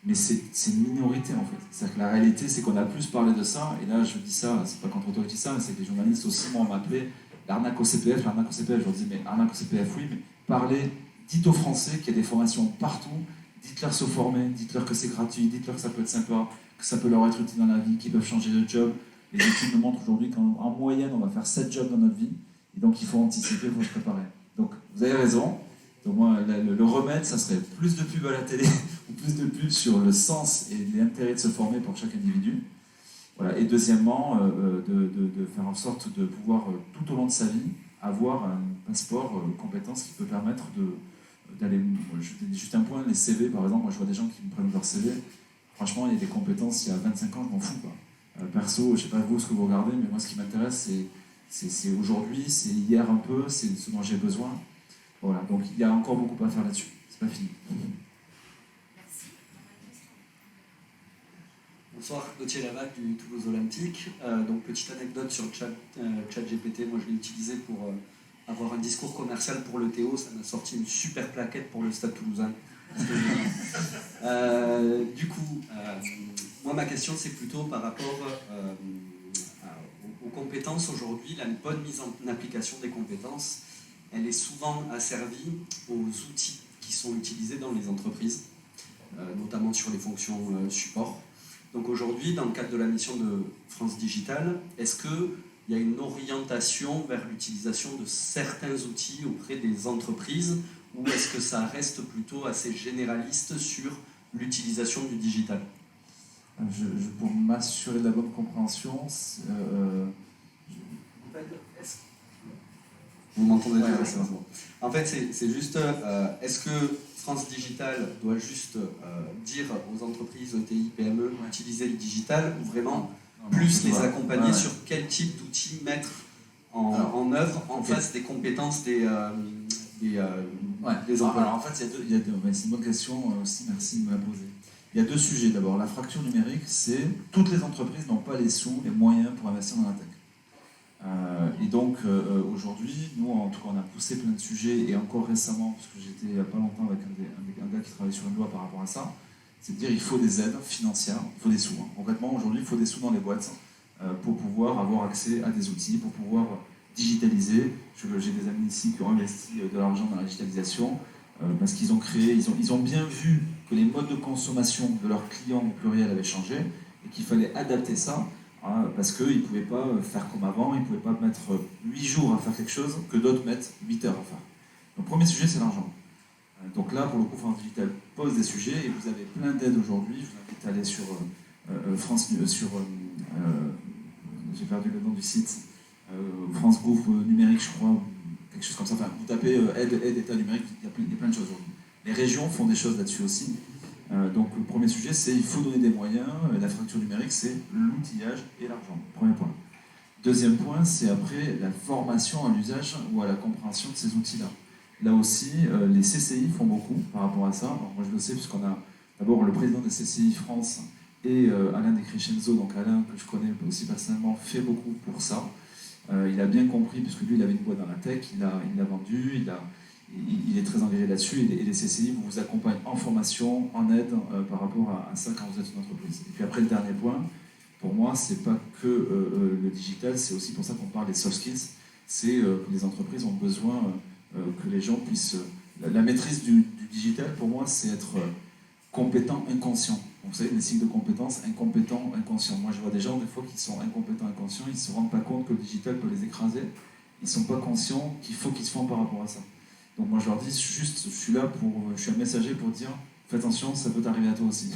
mais c'est une minorité en fait. C'est-à-dire que la réalité, c'est qu'on a plus parlé de ça, et là je dis ça, c'est pas contre toi qui dis ça, mais c'est que les journalistes aussi m'ont appelé l'arnaque au CPF, je leur dis, mais arnaque au CPF, oui, mais parlez, dites aux Français qu'il y a des formations partout, dites-leur se former, dites-leur que c'est gratuit, dites-leur que ça peut être sympa, que ça peut leur être utile dans la vie, qu'ils peuvent changer de job. Les études nous montrent aujourd'hui qu'en moyenne, on va faire 7 jobs dans notre vie. Et donc il faut anticiper, il faut se préparer. Donc vous avez raison. Donc moi, le remède, ça serait plus de pubs à la télé, ou plus de pubs sur le sens et l'intérêt de se former pour chaque individu. Voilà. Et deuxièmement, de faire en sorte de pouvoir, tout au long de sa vie, avoir un passeport compétences qui peut permettre d'aller... Juste un point, les CV par exemple, moi je vois des gens qui me prennent leur CV. Franchement, il y a des compétences, il y a 25 ans, je m'en fous, quoi. Perso, je sais pas vous ce que vous regardez, mais moi ce qui m'intéresse, c'est aujourd'hui, c'est hier un peu, c'est ce dont j'ai besoin. Voilà, donc il y a encore beaucoup à faire là-dessus. C'est pas fini. Merci. Bonsoir, Gauthier Lavac du Toulouse Olympique. Donc petite anecdote sur ChatGPT, moi je l'ai utilisé pour avoir un discours commercial pour le Théo, ça m'a sorti une super plaquette pour le Stade Toulousain. Du coup, moi ma question c'est plutôt par rapport aux compétences aujourd'hui. La bonne mise en application des compétences, elle est souvent asservie aux outils qui sont utilisés dans les entreprises, notamment sur les fonctions support. Donc aujourd'hui, dans le cadre de la mission de France Digital, est-ce qu'il y a une orientation vers l'utilisation de certains outils auprès des entreprises, ou est-ce que ça reste plutôt assez généraliste sur l'utilisation du digital? Pour m'assurer de la bonne compréhension, vous m'entendez bien? Ouais, c'est bon. En fait, c'est juste, est-ce que France Digital doit juste dire aux entreprises, ETI, PME, utiliser le digital, ou vraiment plus les accompagner sur quel type d'outils mettre en œuvre en face des compétences des employés? Alors en fait, c'est une bonne question aussi, merci de me la poser. Il y a deux sujets. D'abord, la fracture numérique, c'est toutes les entreprises n'ont pas les sous, les moyens pour investir dans la tech. Et donc aujourd'hui, nous en tout cas, on a poussé plein de sujets, et encore récemment, parce que j'étais il n'y a pas longtemps avec un gars qui travaille sur une loi par rapport à ça, c'est de dire il faut des aides financières, il faut des sous. Concrètement, aujourd'hui, il faut des sous dans les boîtes pour pouvoir avoir accès à des outils, pour pouvoir digitaliser. J'ai des amis ici qui ont investi de l'argent dans la digitalisation parce qu'ils ont créé, ils ont bien vu que les modes de consommation de leurs clients au pluriel avaient changé et qu'il fallait adapter ça parce qu'ils ne pouvaient pas faire comme avant, ils ne pouvaient pas mettre 8 jours à faire quelque chose que d'autres mettent 8 heures à faire. Le premier sujet, c'est l'argent. Donc là, pour le coup, France Digital pose des sujets et vous avez plein d'aides aujourd'hui. Je vous invite à aller sur j'ai perdu le nom du site, France Gouv numérique, je crois, quelque chose comme ça. Enfin, vous tapez aide État numérique, il y a plein de choses aujourd'hui. Les régions font des choses là-dessus aussi. Donc le premier sujet, c'est il faut donner des moyens. La fracture numérique, c'est l'outillage et l'argent. Premier point. Deuxième point, c'est après la formation à l'usage ou à la compréhension de ces outils-là. Là aussi, les CCI font beaucoup par rapport à ça. Alors, moi, je le sais, puisqu'on a d'abord le président des CCI France et Alain Descrescenzo, donc Alain, que je connais aussi personnellement, fait beaucoup pour ça. Il a bien compris, puisque lui, il avait une boîte dans la tech, il l'a vendu, il est très engagé là-dessus, et les CCI vous accompagnent en formation, en aide par rapport à ça quand vous êtes une entreprise. Et puis après, le dernier point, pour moi, c'est pas que le digital, c'est aussi pour ça qu'on parle des soft skills, c'est que les entreprises ont besoin que les gens puissent... La maîtrise du digital, pour moi, c'est être compétent, inconscient. Donc, vous savez, les cycles de compétences, incompétent, inconscient. Moi, je vois des gens, des fois, qui sont incompétents, inconscients, ils ne se rendent pas compte que le digital peut les écraser. Ils ne sont pas conscients qu'il faut qu'ils se font par rapport à ça. Donc, moi, je leur dis juste, je suis un messager pour dire, fais attention, ça peut t'arriver à toi aussi.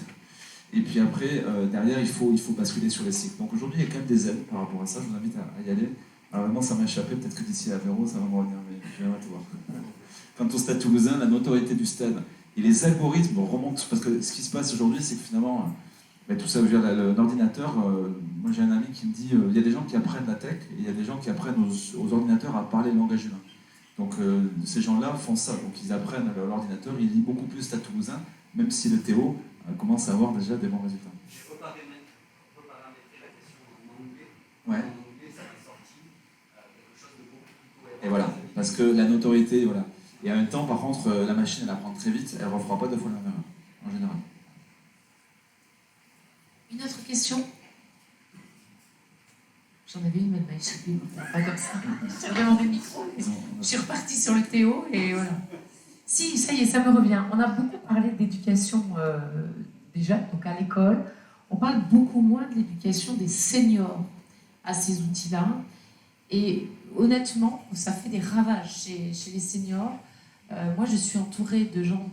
Et puis après, derrière, il faut basculer sur les cycles. Donc, aujourd'hui, il y a quand même des aides par rapport à ça. Je vous invite à y aller. Alors, vraiment, ça m'a échappé. Peut-être que d'ici à l'apéro, ça va me revenir, mais je vais tout voir. Quant au Stade Toulousain, la notoriété du stade et les algorithmes remontent, parce que ce qui se passe aujourd'hui, c'est que finalement, tout ça veut dire l'ordinateur. Moi, j'ai un ami qui me dit il y a des gens qui apprennent la tech et il y a des gens qui apprennent aux ordinateurs à parler le langage humain. Donc, ces gens-là font ça. Donc, ils apprennent à l'ordinateur, ils lisent beaucoup plus Stade Toulousain, même si le Théo commence à avoir déjà des bons résultats. Je peux paramétrer la question en anglais. Ouais. En anglais, ça fait sortir quelque chose de beaucoup plus cohérent. Et voilà, parce que la notoriété, voilà. Et en même temps, par contre, la machine, elle apprend très vite, elle ne refera pas deux fois la même erreur, en général. Une autre question? J'en avais une, mais elle m'a échappé, pas comme ça. J'ai vraiment des micros. Je suis repartie sur le Théo, et voilà. Si, ça y est, ça me revient. On a beaucoup parlé d'éducation déjà, donc à l'école. On parle beaucoup moins de l'éducation des seniors à ces outils-là. Et honnêtement, ça fait des ravages chez les seniors. Moi, je suis entourée de gens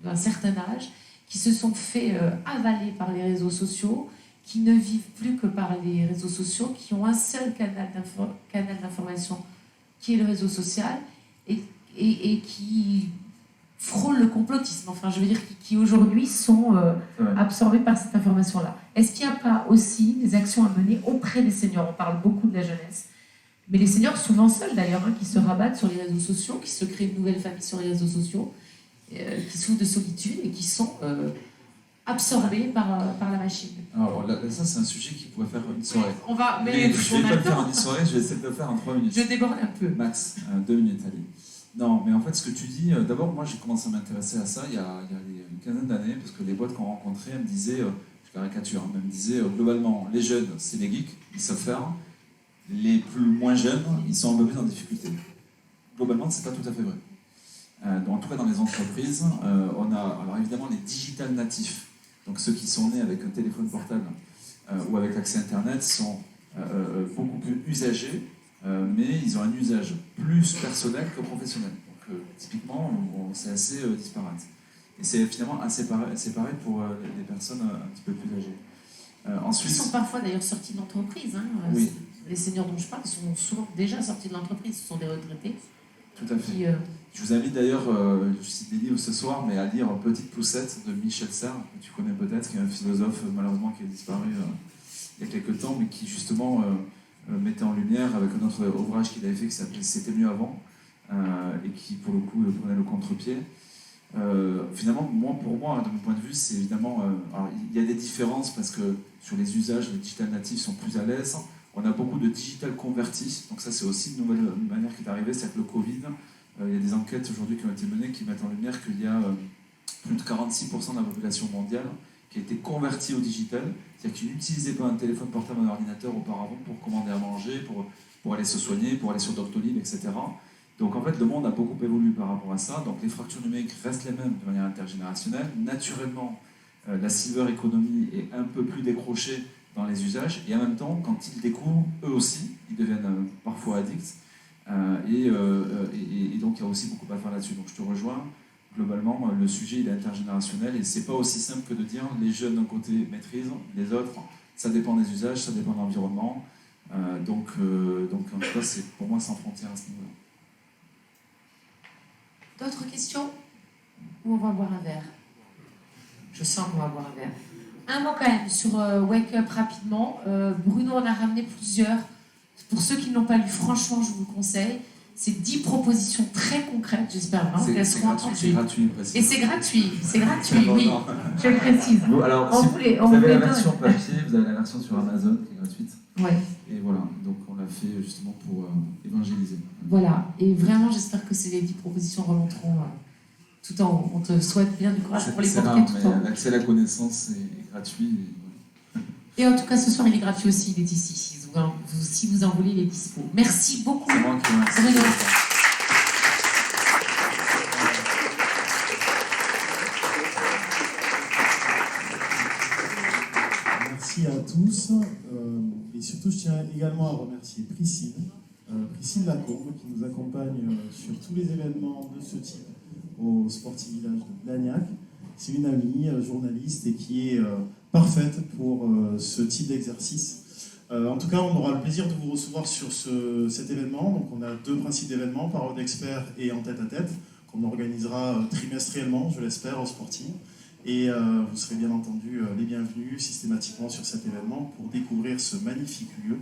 d'un certain âge qui se sont fait avaler par les réseaux sociaux, qui ne vivent plus que par les réseaux sociaux, qui ont un seul canal d'information qui est le réseau social et qui frôlent le complotisme. Enfin, je veux dire, qui aujourd'hui sont absorbés par cette information-là. Est-ce qu'il n'y a pas aussi des actions à mener auprès des seniors? On parle beaucoup de la jeunesse. Mais les seniors, souvent seuls d'ailleurs, qui se rabattent sur les réseaux sociaux, qui se créent une nouvelle famille sur les réseaux sociaux, qui souffrent de solitude et qui sont absorbés par la machine. Alors là, ça, c'est un sujet qui pourrait faire une soirée. On va, mais je ne vais pas le faire en une soirée, je vais essayer de le faire en 3 minutes. Je déborde un peu. Max, 2 minutes, allez. Non, mais en fait, ce que tu dis, d'abord, moi, j'ai commencé à m'intéresser à ça il y a une quinzaine d'années, parce que les boîtes qu'on rencontrait, elles me disaient, je caricature, elles me disaient, globalement, les jeunes, c'est les geeks, ils savent faire. Les moins jeunes, ils sont un peu plus en difficulté. Globalement, c'est pas tout à fait vrai. En tout cas, dans les entreprises, on a alors évidemment les digital natifs. Donc ceux qui sont nés avec un téléphone portable ou avec accès Internet sont beaucoup plus usagers, mais ils ont un usage plus personnel que professionnel. Donc typiquement, c'est assez disparate. Et c'est finalement assez pareil pour les personnes un petit peu plus âgées. Ensuite, Ils sont parfois d'ailleurs sortis de l'entreprise. Hein. Oui. Les seniors dont je parle sont souvent déjà sortis de l'entreprise. Ce sont des retraités. Tout à fait. Je vous invite d'ailleurs, je cite des livres ce soir, mais à lire Petite Poussette de Michel Serres, que tu connais peut-être, qui est un philosophe malheureusement qui a disparu il y a quelques temps, mais qui justement mettait en lumière avec un autre ouvrage qu'il avait fait qui s'appelait C'était mieux avant, et qui pour le coup prenait le contre-pied. Finalement, pour moi, de mon point de vue, c'est évidemment... alors, il y a des différences parce que sur les usages, les digital natifs sont plus à l'aise. On a beaucoup de digital convertis, donc ça c'est aussi une nouvelle manière qui est arrivée, c'est que le Covid, il y a des enquêtes aujourd'hui qui ont été menées qui mettent en lumière qu'il y a plus de 46% de la population mondiale qui a été converti au digital, c'est-à-dire que tu n'utilisais pas un téléphone portable, un ordinateur auparavant pour commander à manger, pour aller se soigner, pour aller sur Doctolib, etc. Donc en fait, le monde a beaucoup évolué par rapport à ça. Donc les fractures numériques restent les mêmes de manière intergénérationnelle. Naturellement, la cyber economy est un peu plus décrochée dans les usages. Et en même temps, quand ils découvrent, eux aussi, ils deviennent parfois addicts. Et donc il y a aussi beaucoup à faire là-dessus. Donc je te rejoins. Globalement, le sujet il est intergénérationnel et c'est pas aussi simple que de dire les jeunes d'un côté maîtrisent, les autres, ça dépend des usages, ça dépend de l'environnement. Donc en tout cas, c'est pour moi sans frontières à ce niveau-là. D'autres questions? Ou on va boire un verre? Je sens qu'on va boire un verre. Un mot quand même sur Wake Up rapidement. Bruno en a ramené plusieurs. Pour ceux qui ne l'ont pas lu, franchement, je vous le conseille. C'est 10 propositions très concrètes, j'espère vraiment qu'elles seront entendues. C'est gratuit, et c'est gratuit, oui, je le précise. Bon, alors, on si voulait, vous avez la version papier, vous avez la version sur Amazon qui est gratuite. Ouais. Et voilà, donc on l'a fait justement pour évangéliser. Voilà, et vraiment j'espère que ces 10 propositions remonteront tout en haut. On te souhaite bien du courage pour les porter tout en haut. L'accès à la connaissance est gratuit. Et en tout cas, ce soir, il est gratuit aussi, il est ici. Si vous en voulez, il est dispo. Merci beaucoup. C'est moi qui vous remercie. Bruno. Merci à tous. Et surtout, je tiens également à remercier Priscille Lacombe, qui nous accompagne sur tous les événements de ce type au Sporting Village de Blagnac. C'est une amie, journaliste, et qui est parfaite pour ce type d'exercice. En tout cas, on aura le plaisir de vous recevoir sur cet événement. Donc, on a 2 principes d'événements, parole d'experts et en tête-à-tête, qu'on organisera trimestriellement, je l'espère, au Sporting. Et vous serez bien entendu les bienvenus systématiquement sur cet événement pour découvrir ce magnifique lieu,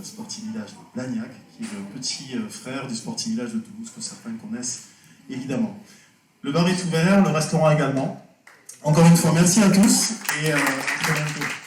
Sporting Village de Blagnac, qui est le petit frère du Sporting Village de Toulouse, que certains connaissent évidemment. Le bar est ouvert, le restaurant également. Encore une fois, merci à tous et à très bientôt.